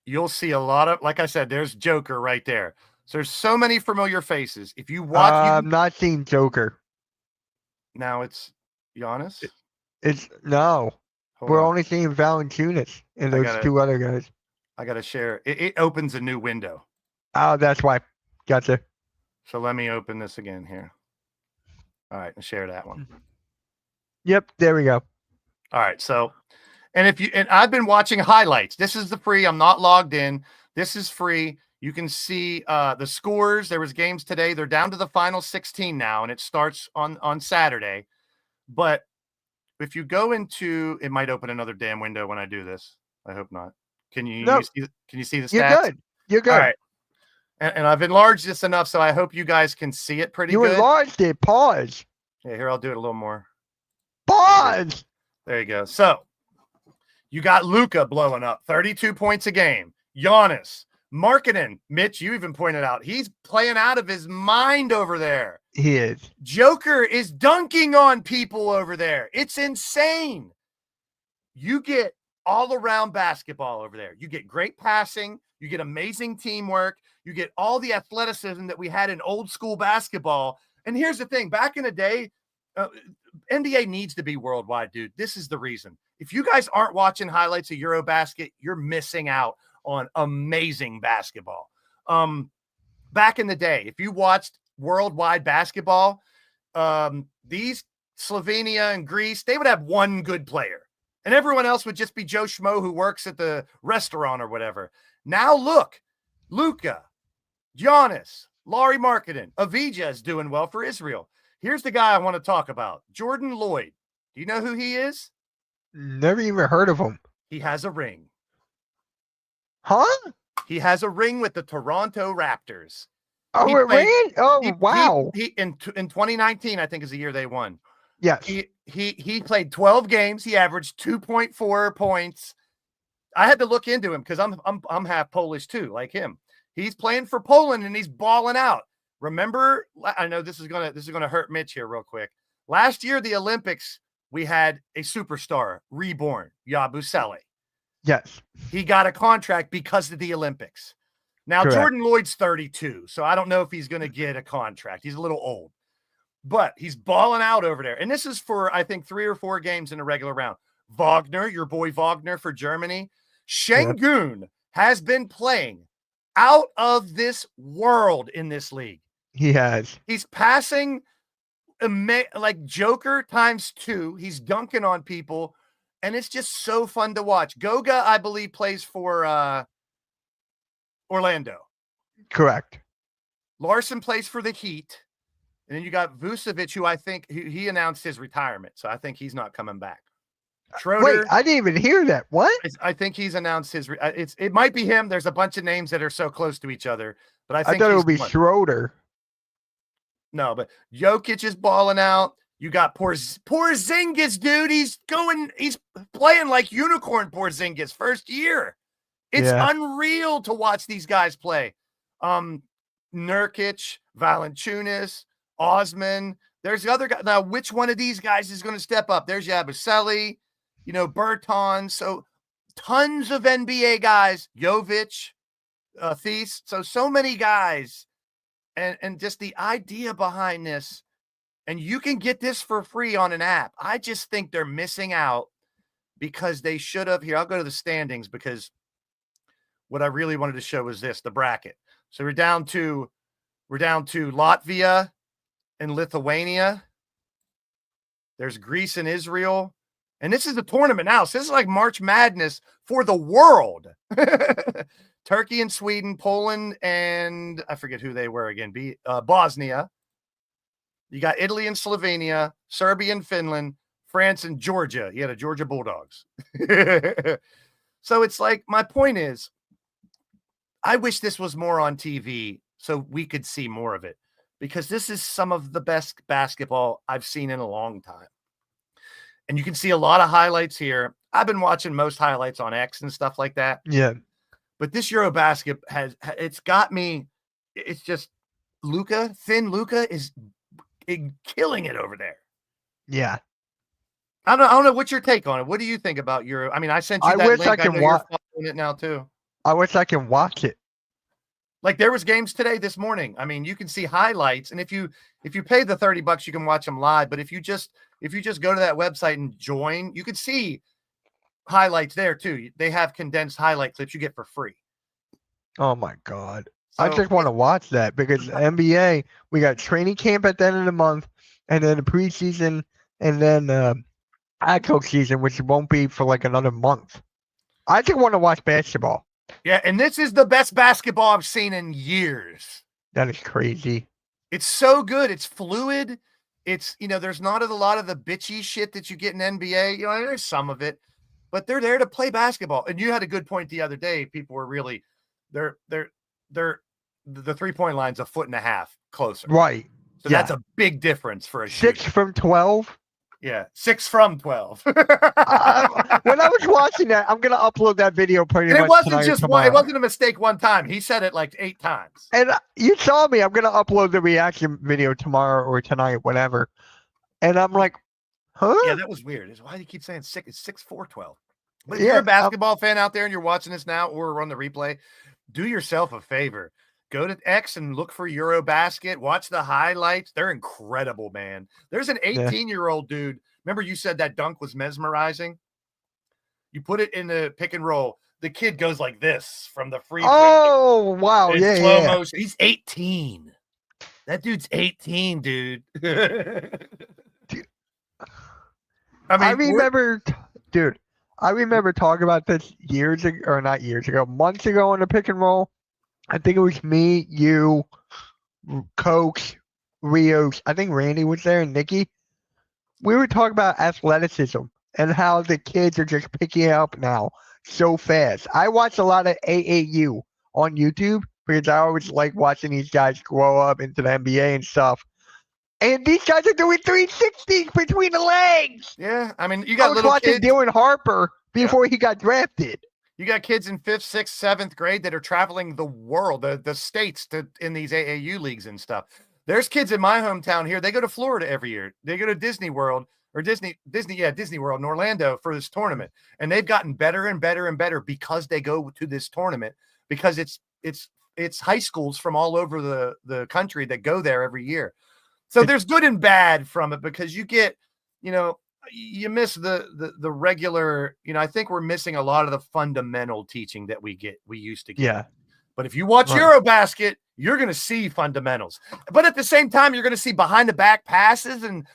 Speaker 2: you'll see a lot of, like I said, there's Joker right there. So there's so many familiar faces. If you watch,
Speaker 3: I'm not seeing Joker.
Speaker 2: now it's Giannis.
Speaker 3: It's no.
Speaker 2: Hold
Speaker 3: We're
Speaker 2: on.
Speaker 3: only seeing Valanciunas and
Speaker 2: I
Speaker 3: those
Speaker 2: gotta-
Speaker 3: two other guys.
Speaker 2: I got to share. It opens a new window.
Speaker 3: Oh, that's why. Gotcha.
Speaker 2: So let me open this again here. All right, and share that one.
Speaker 3: Yep. There we go.
Speaker 2: All right. So, and I've been watching highlights. This is the free. I'm not logged in. This is free. You can see the scores. There was games today. They're down to the final 16 now, and it starts on Saturday. But if you go into, it might open another damn window when I do this. I hope not. Can you see the stats?
Speaker 3: You're good. You're good.
Speaker 2: All right. And I've enlarged this enough, so I hope you guys can see it pretty
Speaker 3: You
Speaker 2: good.
Speaker 3: enlarged it. Pause.
Speaker 2: Yeah, here, I'll do it a little more.
Speaker 3: Pause.
Speaker 2: There you go. So you got Luka blowing up 32 points a game. Giannis, Markkanen, Mitch, you even pointed out he's playing out of his mind over there.
Speaker 3: He is.
Speaker 2: Joker is dunking on people over there. It's insane. You get all around basketball over there. You get great passing. You get amazing teamwork. You get all the athleticism that we had in old school basketball. And here's the thing. Back in the day, NBA needs to be worldwide, dude. This is the reason. If you guys aren't watching highlights of Eurobasket, you're missing out on amazing basketball. Back in the day, if you watched worldwide basketball, these Slovenia and Greece, they would have one good player. And everyone else would just be Joe Schmo who works at the restaurant or whatever. Now look, Luka, Giannis, Lauri Markkanen, Avdija is doing well for Israel. Here's the guy I want to talk about, Jordan Lloyd. Do you know who he is?
Speaker 3: Never even heard of him.
Speaker 2: He has a ring.
Speaker 3: Huh?
Speaker 2: He has a ring with the Toronto Raptors.
Speaker 3: Oh,
Speaker 2: He
Speaker 3: it
Speaker 2: played.
Speaker 3: ran. Oh, wow.
Speaker 2: He in 2019, I think, is the year they won.
Speaker 3: Yes.
Speaker 2: He played 12 games. He averaged 2.4 points. I had to look into him because I'm half Polish too, like him. He's playing for Poland and he's balling out. Remember, I know this is gonna hurt Mitch here real quick. Last year, the Olympics, we had a superstar reborn, Yabusele.
Speaker 3: Yes.
Speaker 2: He got a contract because of the Olympics. Now,
Speaker 3: Correct.
Speaker 2: Jordan Lloyd's 32, so I don't know if he's going to get a contract. He's a little old, but he's balling out over there. And this is for, I think, 3 or 4 games in a regular round. Wagner, your boy Wagner for Germany. Şengün has been playing out of this world in this league.
Speaker 3: He has.
Speaker 2: He's passing like Joker times 2. He's dunking on people, and it's just so fun to watch. Goga, I believe, plays for Orlando.
Speaker 3: Correct.
Speaker 2: Larson plays for the Heat. And then you got Vucevic, who I think he announced his retirement. So I think he's not coming back. Schroeder.
Speaker 3: Wait, I didn't even hear that. What?
Speaker 2: I think he's announced his. It might be him. There's a bunch of names that are so close to each other, but I think
Speaker 3: thought it
Speaker 2: he's
Speaker 3: would be
Speaker 2: one.
Speaker 3: Schroeder.
Speaker 2: No, but Jokic is balling out. You got Porzingis, dude. He's playing like unicorn Porzingis first year. It's unreal to watch these guys play. Nurkic, Valanciunas, Osman. There's the other guy. Now, which one of these guys is going to step up? There's Yabusele, Bertans. So tons of NBA guys. Jovic, Thies. So many guys. And just the idea behind this. And you can get this for free on an app. I just think they're missing out because they should have. Here, I'll go to the standings because what I really wanted to show was this, the bracket. So we're down to Latvia and Lithuania. There's Greece and Israel. And this is the tournament now. So this is like March Madness for the world. Turkey and Sweden, Poland, and I forget who they were again. Bosnia. You got Italy and Slovenia, Serbia and Finland, France and Georgia. You had the Georgia Bulldogs. So it's like, my point is, I wish this was more on TV so we could see more of it, because this is some of the best basketball I've seen in a long time. And you can see a lot of highlights here. I've been watching most highlights on X and stuff like that.
Speaker 3: Yeah.
Speaker 2: But this Eurobasket it's got me. It's just Thin Luka is killing it over there.
Speaker 3: Yeah.
Speaker 2: I don't know what's your take on it. What do you think about Euro? I mean, I sent you
Speaker 3: I
Speaker 2: that
Speaker 3: wish
Speaker 2: link.
Speaker 3: I can
Speaker 2: know you're following it now too.
Speaker 3: I wish I can watch it.
Speaker 2: Like there was games today, this morning. I mean, you can see highlights, and if you pay the $30, you can watch them live. But if you just go to that website and join, you can see highlights there too. They have condensed highlight clips you get for free.
Speaker 3: Oh my God.
Speaker 2: So,
Speaker 3: I just want to watch that because NBA, we got training camp at the end of the month, and then the preseason, and then actual season, which won't be for like another month. I just want to watch basketball.
Speaker 2: Yeah, and this is the best basketball I've seen in years.
Speaker 3: That is crazy.
Speaker 2: It's so good. It's fluid. It's, there's not a lot of the bitchy shit that you get in NBA. There's some of it, but they're there to play basketball. And you had a good point the other day. People were really, the 3-point line's a foot and a half closer.
Speaker 3: Right.
Speaker 2: So that's a big difference for a
Speaker 3: 6
Speaker 2: shooter.
Speaker 3: from 12.
Speaker 2: Yeah, 6 from 12.
Speaker 3: When I was watching that, I'm gonna upload that video pretty much.
Speaker 2: It wasn't
Speaker 3: tonight or
Speaker 2: just
Speaker 3: tomorrow.
Speaker 2: one. It wasn't a mistake one time. He said it like 8 times.
Speaker 3: And you saw me. I'm gonna upload the reaction video tomorrow or tonight, whatever. And I'm like, huh?
Speaker 2: Yeah, that was weird. Why do you keep saying 6? It's 6'4", 12. But if you're a basketball fan out there and you're watching this now or on the replay, do yourself a favor. Go to X and look for Eurobasket. Watch the highlights. They're incredible, man. There's an 18-year-old dude. Remember you said that dunk was mesmerizing? You put it in the pick and roll. The kid goes like this from the free throw.
Speaker 3: Oh, wow.
Speaker 2: In slow motion. He's 18. That dude's 18, dude.
Speaker 3: I remember talking about this months ago on the pick and roll. I think it was me, you, Coach, Rios. I think Randy was there and Nikki. We were talking about athleticism and how the kids are just picking it up now so fast. I watch a lot of AAU on YouTube, because I always like watching these guys grow up into the NBA and stuff. And these guys are doing 360s between the legs.
Speaker 2: Yeah, I mean, you
Speaker 3: I
Speaker 2: got
Speaker 3: was
Speaker 2: little
Speaker 3: watching
Speaker 2: kids.
Speaker 3: Dylan Harper before he got drafted.
Speaker 2: You got kids in 5th, 6th, 7th grade that are traveling the world, the states in these AAU leagues and stuff. There's kids in my hometown here. They go to Florida every year. They go to Disney World or Disney World in Orlando for this tournament. And they've gotten better and better and better because they go to this tournament, because it's high schools from all over the country that go there every year. So there's good and bad from it, because you get, you miss the regular, I think we're missing a lot of the fundamental teaching that we used to get.
Speaker 3: Yeah.
Speaker 2: But if you watch Eurobasket, you're going to see fundamentals. But at the same time, you're going to see behind the back passes and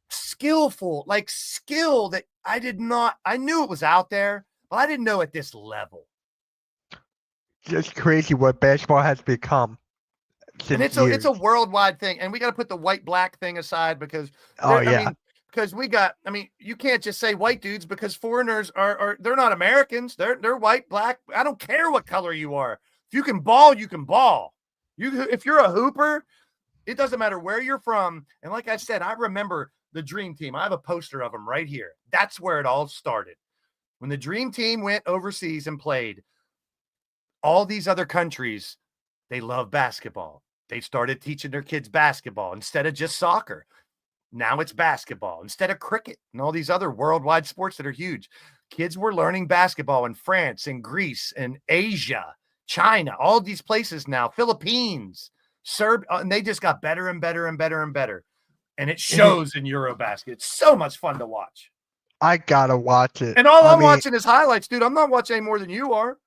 Speaker 2: skill that I knew it was out there, but I didn't know at this level.
Speaker 3: Just crazy what basketball has become.
Speaker 2: And it's a worldwide thing. And we got to put the white-black thing aside, because because you can't just say white dudes, because foreigners they're not Americans. They're white, black. I don't care what color you are. If you can ball, you can ball. If you're a hooper, it doesn't matter where you're from. And like I said, I remember the Dream Team. I have a poster of them right here. That's where it all started. When the Dream Team went overseas and played, all these other countries, they love basketball. They started teaching their kids basketball instead of just soccer. Now it's basketball instead of cricket and all these other worldwide sports that are huge. Kids were learning basketball in France and Greece and Asia, China, all these places now, Philippines, Serbia, and they just got better and better and better and better. And it shows in Eurobasket. It's so much fun to watch.
Speaker 3: I gotta watch it.
Speaker 2: And I'm watching is highlights, dude. I'm not watching any more than you are.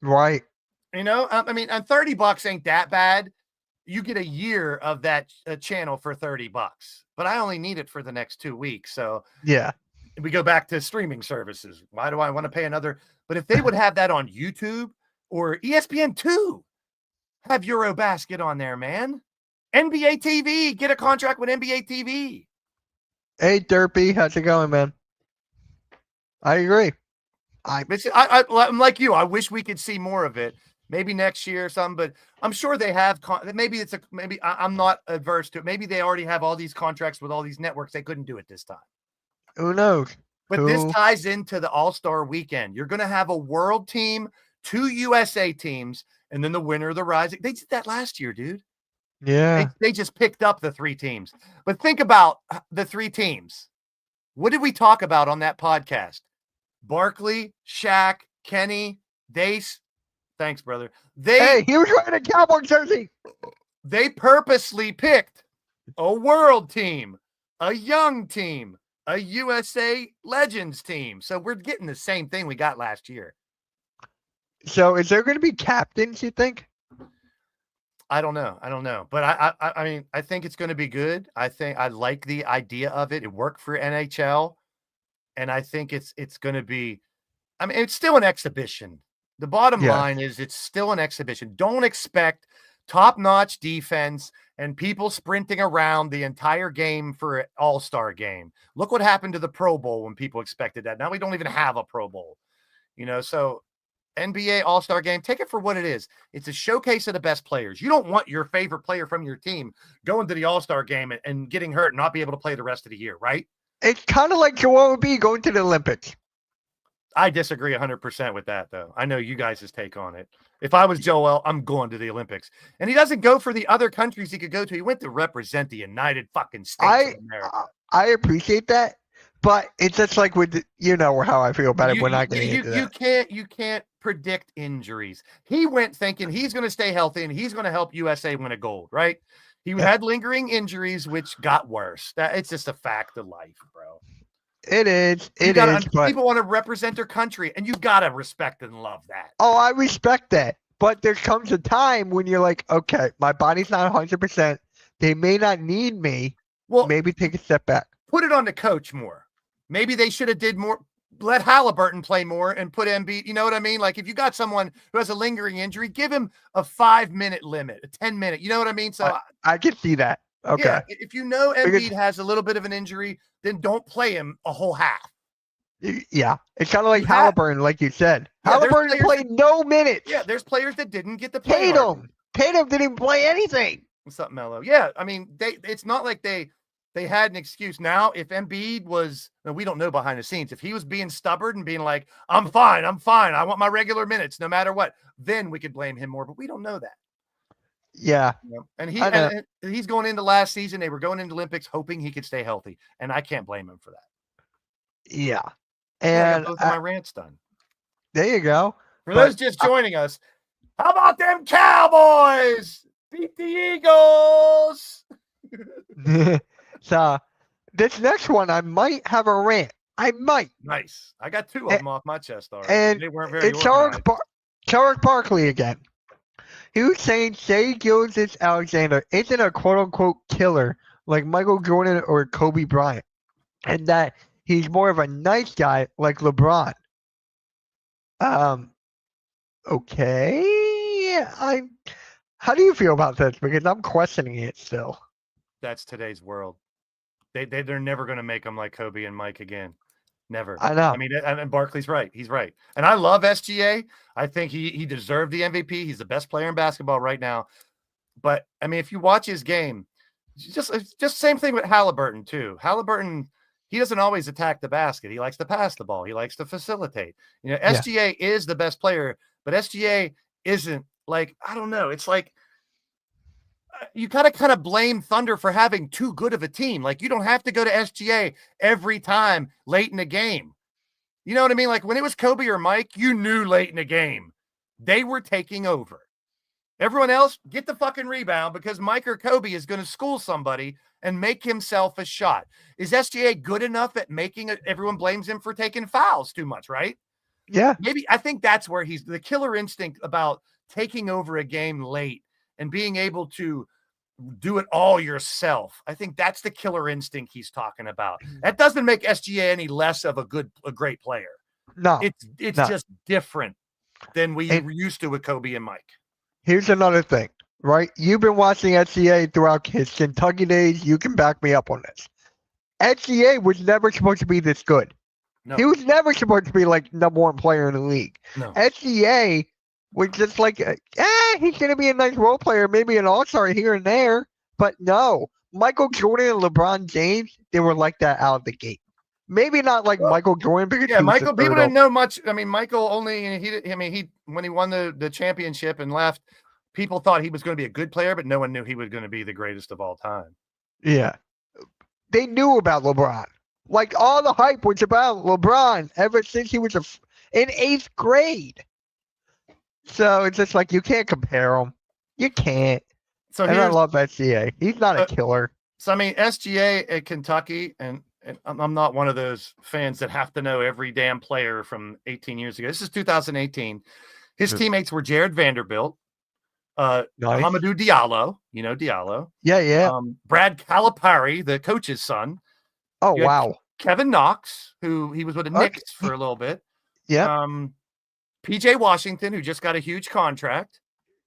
Speaker 3: Right.
Speaker 2: And $30 ain't that bad. You get a year of that channel for $30, but I only need it for the next 2 weeks. So
Speaker 3: yeah,
Speaker 2: we go back to streaming services. Why do I want to pay another? But if they would have that on YouTube or ESPN2, have Eurobasket on there, man. NBA TV, get a contract with NBA TV.
Speaker 3: Hey, Derpy, how's it going, man? I agree.
Speaker 2: I'm like you. I wish we could see more of it. Maybe next year or something, but I'm sure they have. Maybe I'm not adverse to it. Maybe they already have all these contracts with all these networks. They couldn't do it this time.
Speaker 3: Who knows?
Speaker 2: But this ties into the All-Star weekend. You're going to have a world team, 2 USA teams, and then the winner of the Rising. They did that last year, dude.
Speaker 3: Yeah.
Speaker 2: They just picked up the 3 teams. But think about the 3 teams. What did we talk about on that podcast? Barkley, Shaq, Kenny, Dace. Thanks, brother.
Speaker 3: Hey, he was wearing a Cowboy jersey.
Speaker 2: They purposely picked a world team, a young team, a USA Legends team. So we're getting the same thing we got last year.
Speaker 3: So is there going to be captains, you think?
Speaker 2: I don't know. But I think it's going to be good. I think I like the idea of it. It worked for NHL. And I think it's going to be, it's still an exhibition. The bottom line is it's still an exhibition. Don't expect top-notch defense and people sprinting around the entire game for an all-star game. Look what happened to the Pro Bowl when people expected that. Now we don't even have a Pro Bowl. So NBA all-star game, take it for what it is. It's a showcase of the best players. You don't want your favorite player from your team going to the all-star game and getting hurt and not be able to play the rest of the year, right?
Speaker 3: It's kind of like Joel Embiid going to the Olympics.
Speaker 2: I disagree 100% with that, though. I know you guys' take on it. If I was Joel, I'm going to the Olympics. And he doesn't go for the other countries he could go to. He went to represent the United fucking States of America.
Speaker 3: I appreciate that, but it's just like how I feel about it when I get into that.
Speaker 2: You can't predict injuries. He went thinking he's going to stay healthy and he's going to help USA win a gold, right? He had lingering injuries, which got worse. It's just a fact of life, bro.
Speaker 3: It is.
Speaker 2: People want to represent their country, and you gotta respect and love that.
Speaker 3: Oh, I respect that. But there comes a time when you're like, okay, my body's not 100%. They may not need me. Well, maybe take a step back.
Speaker 2: Put it on the coach more. Maybe they should have did more. Let Halliburton play more and put Embiid. You know what I mean? Like if you got someone who has a lingering injury, give him a 5-minute limit, a 10-minute. You know what I mean? So
Speaker 3: I can see that. Okay.
Speaker 2: Yeah, if Embiid has a little bit of an injury, then don't play him a whole half.
Speaker 3: Yeah, it's kind of like
Speaker 2: You have-
Speaker 3: Halliburton, like you said.
Speaker 2: Yeah, there's
Speaker 3: Halliburton
Speaker 2: players
Speaker 3: played no minutes.
Speaker 2: Yeah, there's players that didn't get to play. hardly.
Speaker 3: Tatum didn't even play anything.
Speaker 2: What's up, Mello? Yeah, I mean, it's not like they had an excuse. Now, if Embiid was, we don't know behind the scenes, if he was being stubborn and being like, I'm fine, I want my regular minutes no matter what, then we could blame him more, but we don't know that.
Speaker 3: Yeah.
Speaker 2: You know? And he's going into last season. They were going into Olympics hoping he could stay healthy, and I can't blame him for that.
Speaker 3: Yeah.
Speaker 2: Yeah,
Speaker 3: And
Speaker 2: both of my rants done.
Speaker 3: there you go.
Speaker 2: For those just joining us, how about them Cowboys? Beat the Eagles.
Speaker 3: So this next one, I might have a rant. I might.
Speaker 2: Nice. I got two of them off my chest already.
Speaker 3: And
Speaker 2: They weren't very
Speaker 3: it's Charles Barkley again. He was saying Shea Gilgeous-Alexander isn't a quote-unquote killer like Michael Jordan or Kobe Bryant, and that he's more of a nice guy like LeBron. Okay. How do you feel about this? Because I'm questioning it still.
Speaker 2: That's today's world. They're never going to make them like Kobe and Mike again. Never.
Speaker 3: I know.
Speaker 2: I mean, and Barkley's right. He's right. And I love SGA. I think he deserved the MVP. He's the best player in basketball right now. But I mean, if you watch his game, just same thing with Halliburton too. Halliburton, he doesn't always attack the basket. He likes to pass the ball. He likes to facilitate. You know, SGA is the best player, but SGA isn't like, I don't know. It's like you gotta kind of blame Thunder for having too good of a team. Like, you don't have to go to SGA every time late in the game. You know what I mean? Like when it was Kobe or Mike, you knew late in the game they were taking over. Everyone else, get the fucking rebound because Mike or Kobe is going to school somebody and make himself a shot. Is SGA good enough at making it? Everyone blames him for taking fouls too much, right?
Speaker 3: Yeah.
Speaker 2: Maybe I think that's where he's the killer instinct about taking over a game late and being able to do it all yourself. I think that's the killer instinct he's talking about. That doesn't make SGA any less of a great player.
Speaker 3: No.
Speaker 2: It's just different than we were used to with Kobe and Mike.
Speaker 3: Here's another thing, right? You've been watching SGA throughout his Kentucky days. You can back me up on this. SGA was never supposed to be this good.
Speaker 2: No.
Speaker 3: He was never supposed to be like number one player in the league.
Speaker 2: No.
Speaker 3: SGA was just like, he's going to be a nice role player, maybe an all-star here and there. But no, Michael Jordan and LeBron James, they were like that out of the gate. Maybe not like Michael Jordan because
Speaker 2: Michael. People didn't know much. I mean, Michael only he when he won the championship and left, people thought he was going to be a good player, but no one knew he was going to be the greatest of all time.
Speaker 3: Yeah, they knew about LeBron. Like all the hype was about LeBron ever since he was in 8th grade. So it's just like you can't compare them. You can't.
Speaker 2: So
Speaker 3: and I love SGA. He's not a killer.
Speaker 2: So I mean, SGA at Kentucky, and I'm not one of those fans that have to know every damn player from 18 years ago. This is 2018. His teammates were Jared Vanderbilt,
Speaker 3: Nice.
Speaker 2: Hamidou Diallo, you know Diallo.
Speaker 3: Yeah.
Speaker 2: Brad Calipari, the coach's son.
Speaker 3: Oh, wow.
Speaker 2: Kevin Knox, who he was with the Knicks for a little bit.
Speaker 3: Yeah.
Speaker 2: PJ Washington, who just got a huge contract.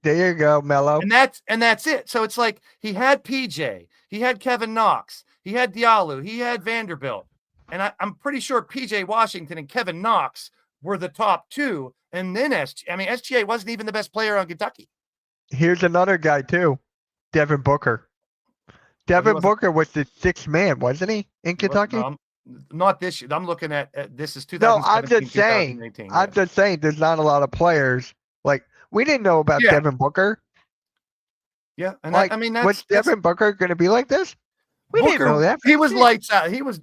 Speaker 3: There you go, Mello.
Speaker 2: And that's it. So it's like he had PJ, he had Kevin Knox, he had Diallo, he had Vanderbilt. And I'm pretty sure PJ Washington and Kevin Knox were the top two. And then SGA wasn't even the best player on Kentucky.
Speaker 3: Here's another guy, too. Devin Booker. Devin Booker was the 6th man, wasn't he, in Kentucky?
Speaker 2: No, not this year. I'm looking at this is 2017.
Speaker 3: No, I'm just saying. I'm just saying there's not a lot of players. Like, we didn't know about Devin Booker.
Speaker 2: Yeah. And
Speaker 3: like, was Devin Booker going to be like this? We didn't know that.
Speaker 2: He was lights out. He was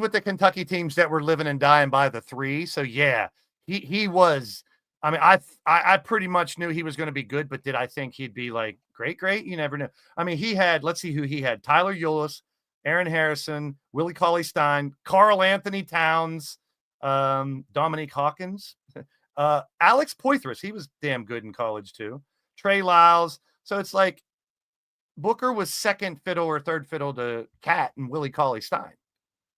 Speaker 2: with the Kentucky teams that were living and dying by the 3. So yeah, he was. I mean, I pretty much knew he was going to be good, but did I think he'd be like great? You never know. I mean, he had. Let's see who he had: Tyler Ulis, Aaron Harrison, Willie Cauley-Stein, Karl Anthony Towns, Dominique Hawkins, Alex Poitras. He was damn good in college too. Trey Lyles. So it's like Booker was second fiddle or third fiddle to Cat and Willie Cauley-Stein.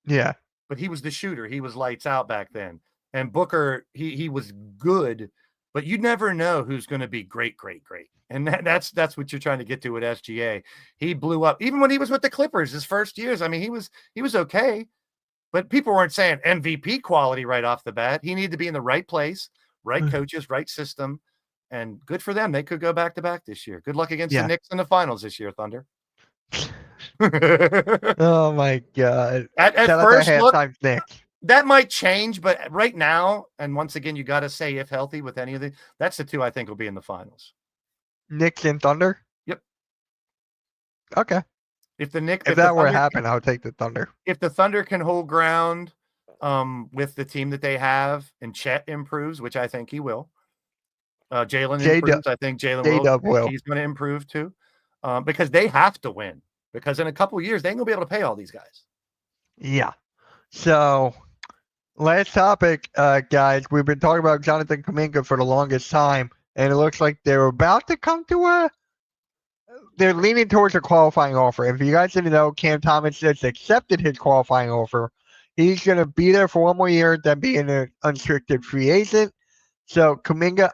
Speaker 3: Yeah.
Speaker 2: But he was the shooter. He was lights out back then. And Booker, he was good, but you never know who's going to be great. And that's what you're trying to get to with SGA. He blew up even when he was with the Clippers his first years. I mean, he was okay, but people weren't saying MVP quality right off the bat. He needed to be in the right place, right coaches, right system, and good for them. They could go back to back this year. Good luck against the
Speaker 3: Yeah.
Speaker 2: Knicks in the finals this year, Thunder.
Speaker 3: Oh my God.
Speaker 2: At
Speaker 3: Shout out to
Speaker 2: first look,
Speaker 3: halftime Nick.
Speaker 2: that might change, but right now, and once again, you got to say if healthy with any of the, that's the two I think will be in the finals.
Speaker 3: Knicks and Thunder?
Speaker 2: Yep.
Speaker 3: Okay.
Speaker 2: If the Knicks,
Speaker 3: If that were to happen, I'll take the Thunder.
Speaker 2: If the Thunder can hold ground with the team that they have, and Chet improves, which I think he will. Jalen improves. I think Jalen will. He's going to improve too, because they have to win. Because in a couple of years, they ain't gonna be able to pay all these guys.
Speaker 3: Yeah. So, last topic, guys. We've been talking about Jonathan Kuminga for the longest time, and it looks like they're about to come to they're leaning towards a qualifying offer. If you guys didn't know, Cam Thomas just accepted his qualifying offer. He's going to be there for one more year, then be an unrestricted free agent. So, Kuminga,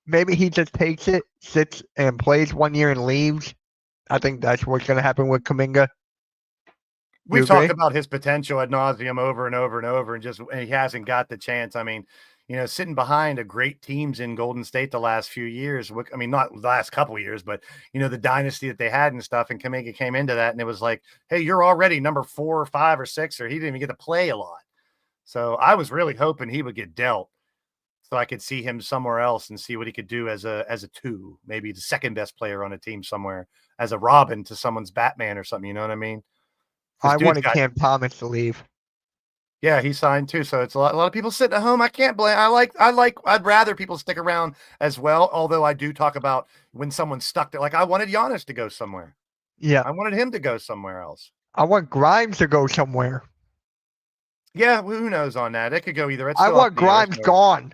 Speaker 3: maybe he just takes it, sits and plays 1 year and leaves. I think that's what's going to happen with Kuminga.
Speaker 2: We've talked about his potential ad nauseum over and over and over, and he hasn't got the chance. I mean, sitting behind a great teams in Golden State the last few years. I mean, not the last couple of years, but the dynasty that they had and stuff. And Kuminga came into that, and it was like, hey, you're already number 4 or 5 or 6, or he didn't even get to play a lot. So I was really hoping he would get dealt, so I could see him somewhere else and see what he could do as a 2, maybe the second best player on a team somewhere, as a Robin to someone's Batman or something. You know what I mean?
Speaker 3: I wanted Cam Thomas to leave.
Speaker 2: Yeah, he signed too. So it's a lot of people sitting at home. I can't blame. I'd rather people stick around as well. Although I do talk about when someone's stuck there. Like I wanted Giannis to go somewhere.
Speaker 3: Yeah.
Speaker 2: I wanted him to go somewhere else.
Speaker 3: I want Grimes to go somewhere.
Speaker 2: Yeah, who knows on that? It could go either.
Speaker 3: I want Grimes gone.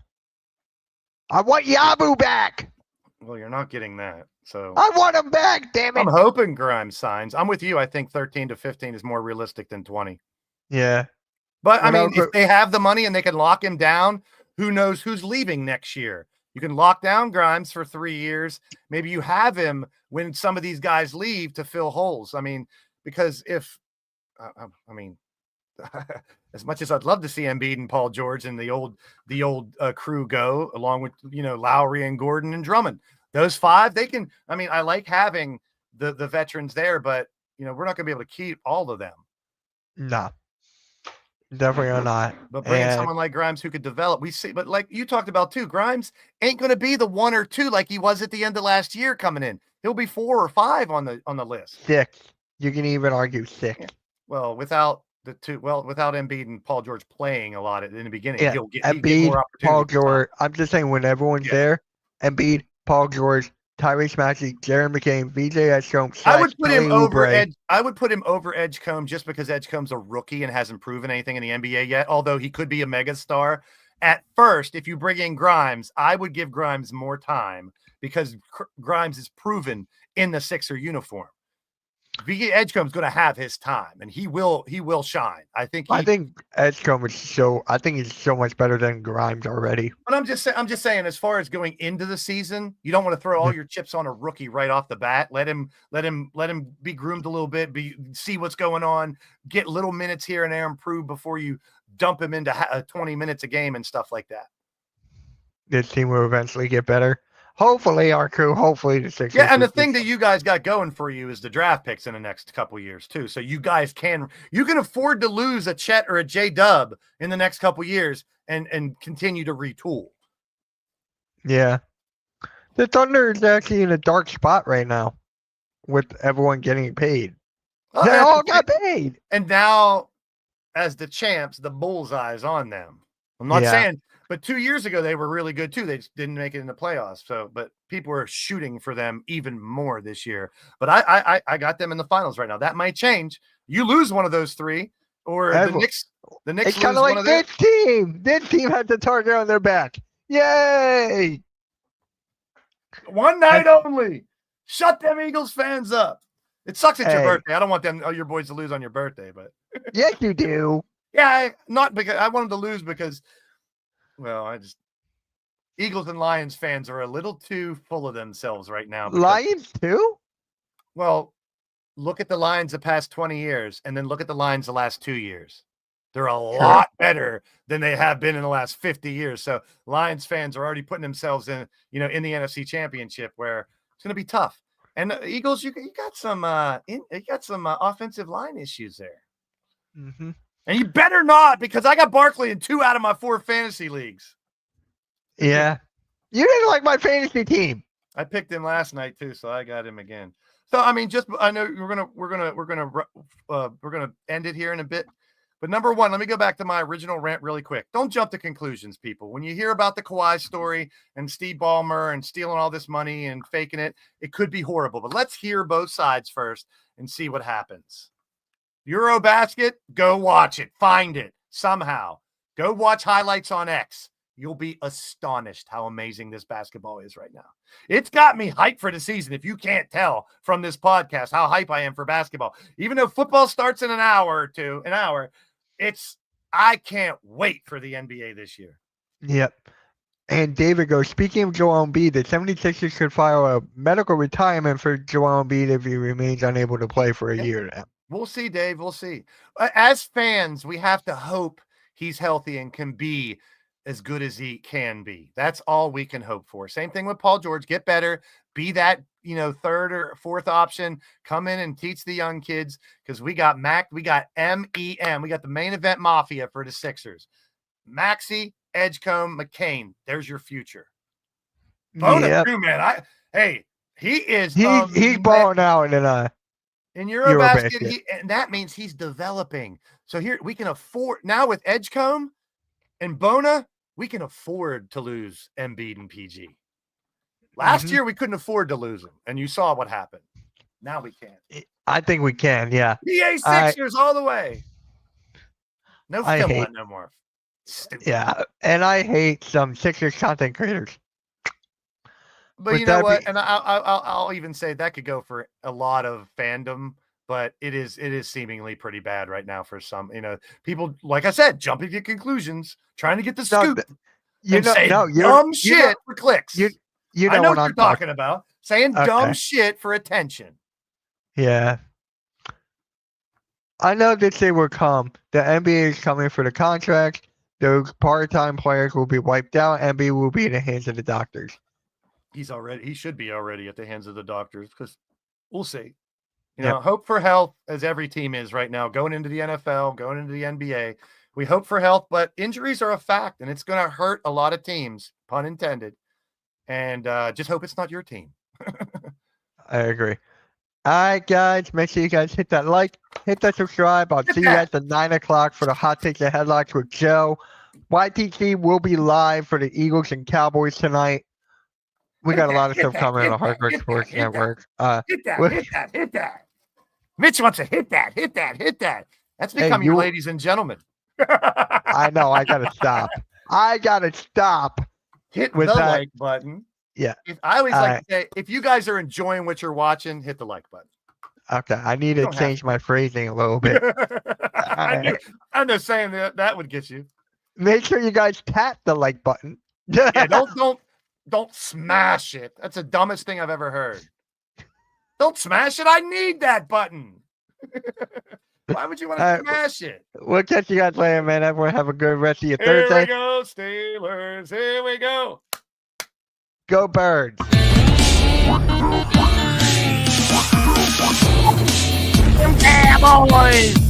Speaker 3: I want Yabu back.
Speaker 2: Well, you're not getting that. So
Speaker 3: I want him back, damn it.
Speaker 2: I'm hoping Grimes signs. I'm with you. I think 13 to 15 is more realistic than 20.
Speaker 3: Yeah.
Speaker 2: But I mean, if they have the money and they can lock him down, who knows who's leaving next year? You can lock down Grimes for 3 years. Maybe you have him when some of these guys leave to fill holes. I mean, because as much as I'd love to see Embiid and Paul George and the old crew go, along with Lowry and Gordon and Drummond, those 5, they can. I mean, I like having the veterans there, but we're not going to be able to keep all of them.
Speaker 3: No, definitely not.
Speaker 2: But bringing someone like Grimes who could develop, we see. But like you talked about too, Grimes ain't going to be the 1 or 2 like he was at the end of last year coming in. He'll be 4 or 5 on the list.
Speaker 3: 6. You can even argue 6.
Speaker 2: Yeah. Well, without Embiid and Paul George playing a lot in the beginning,
Speaker 3: yeah.
Speaker 2: he'll get
Speaker 3: Embiid,
Speaker 2: more opportunity.
Speaker 3: Paul George. I'm just saying when everyone's there, Embiid, Paul George, Tyrese Maxey, Jaron McCain, VJ Edgecombe.
Speaker 2: I would put him over Edgecombe just because Edgecombe's a rookie and hasn't proven anything in the NBA yet. Although he could be a megastar. At first, if you bring in Grimes, I would give Grimes more time because Grimes is proven in the Sixer uniform. VJ Edgecombe's going to have his time, and he will shine. I think Edgecombe is I think he's so much better than Grimes already. But I'm just saying, as far as going into the season, you don't want to throw all your chips on a rookie right off the bat. Let him be groomed a little bit, see what's going on, get little minutes here and there, improve before you dump him into 20 minutes a game and stuff like that.
Speaker 3: This team will eventually get better. Hopefully, our crew. Hopefully, the Sixers.
Speaker 2: Yeah, and the thing that you guys got going for you is the draft picks in the next couple years too. So you guys can afford to lose a Chet or a J-Dub in the next couple years and continue to retool.
Speaker 3: Yeah, the Thunder is actually in a dark spot right now, with everyone getting paid. They all got paid,
Speaker 2: and now, as the champs, the bullseye's on them. I'm not saying. But 2 years ago, they were really good too. They just didn't make it in the playoffs. So, but people are shooting for them even more this year. But I got them in the finals right now. That might change. You lose one of those 3, or the Knicks.
Speaker 3: It's kind of like this team. This team had the target on their back. Yay!
Speaker 2: One night only. Shut them Eagles fans up. It sucks it's your birthday. I don't want your boys to lose on your birthday, but
Speaker 3: yes, you do.
Speaker 2: Yeah, not because I want them to lose because. Well, Eagles and Lions fans are a little too full of themselves right now.
Speaker 3: Lions too?
Speaker 2: Well, look at the Lions the past 20 years and then look at the Lions the last 2 years. They're a lot better than they have been in the last 50 years. So Lions fans are already putting themselves in the NFC Championship, where it's going to be tough. And the Eagles, you got some offensive line issues there.
Speaker 3: Mm-hmm.
Speaker 2: And you better not, because I got Barkley in 2 out of my 4 fantasy leagues.
Speaker 3: Yeah. You didn't like my fantasy team.
Speaker 2: I picked him last night too, so I got him again. So I mean, I know we're gonna end it here in a bit. But number one, let me go back to my original rant really quick. Don't jump to conclusions, people. When you hear about the Kawhi story and Steve Ballmer and stealing all this money and faking it, it could be horrible. But let's hear both sides first and see what happens. Eurobasket, go watch it. Find it somehow. Go watch highlights on X. You'll be astonished how amazing this basketball is right now. It's got me hyped for the season. If you can't tell from this podcast how hype I am for basketball, even though football starts in an hour, I can't wait for the NBA this year.
Speaker 3: Yep. And David goes, speaking of Joel Embiid, the 76ers could file a medical retirement for Joel Embiid if he remains unable to play for a year now.
Speaker 2: We'll see, Dave. We'll see. As fans, we have to hope he's healthy and can be as good as he can be. That's all we can hope for. Same thing with Paul George. Get better. Be that, third or fourth option. Come in and teach the young kids, because we got MEM. We got the main event mafia for the Sixers. Maxey, Edgecombe, McCain. There's your future. Bona too, man. He is.
Speaker 3: He's balling out
Speaker 2: in Eurobasket. And that means he's developing. So here we can afford now with Edgecombe and Bona. We can afford to lose Embiid and PG. Last year, we couldn't afford to lose them, and you saw what happened. Now we can.
Speaker 3: I think we can, yeah.
Speaker 2: EA Sixers all the way. No film no more. Stupid.
Speaker 3: Yeah, and I hate some Sixers content creators.
Speaker 2: But you know what? And I'll even say that could go for a lot of fandom, but it is seemingly pretty bad right now for some. People, like I said, jumping to conclusions, trying to get the scoop. Dumb shit for clicks.
Speaker 3: You know
Speaker 2: I know
Speaker 3: what
Speaker 2: you're talking about. Saying dumb shit for attention.
Speaker 3: Yeah. I know this day will come. The NBA is coming for the contract. Those part-time players will be wiped out. NBA will be in the hands of the doctors.
Speaker 2: He should be already at the hands of the doctors, because we'll see. Hope for health, as every team is right now, going into the NFL, going into the NBA. We hope for health, but injuries are a fact, and it's going to hurt a lot of teams, pun intended. And just hope it's not your team.
Speaker 3: I agree. All right, guys. Make sure you guys hit that like, hit that subscribe. I'll see you guys at 9 o'clock for the Hot Takes and Headlocks with Joe. YTC will be live for the Eagles and Cowboys tonight. We got a lot of stuff coming on the Hard Work Sports Network.
Speaker 2: Hit that. Mitch wants to hit that. That's becoming ladies and gentlemen.
Speaker 3: I know. I got to stop.
Speaker 2: Hit the like button.
Speaker 3: Yeah.
Speaker 2: I always like to say, if you guys are enjoying what you're watching, hit the like button.
Speaker 3: Okay. I need to change my phrasing a little bit.
Speaker 2: I'm just saying that would get you.
Speaker 3: Make sure you guys tap the like button.
Speaker 2: Yeah, don't smash it. That's the dumbest thing I've ever heard. Don't smash it. I need that button. Why would you want to smash it?
Speaker 3: We'll catch you guys later, man. Everyone have a good rest of your
Speaker 2: Thursday.
Speaker 3: Thursday.
Speaker 2: Here we go, Steelers. Here we go.
Speaker 3: Go Birds.
Speaker 2: Cowboys.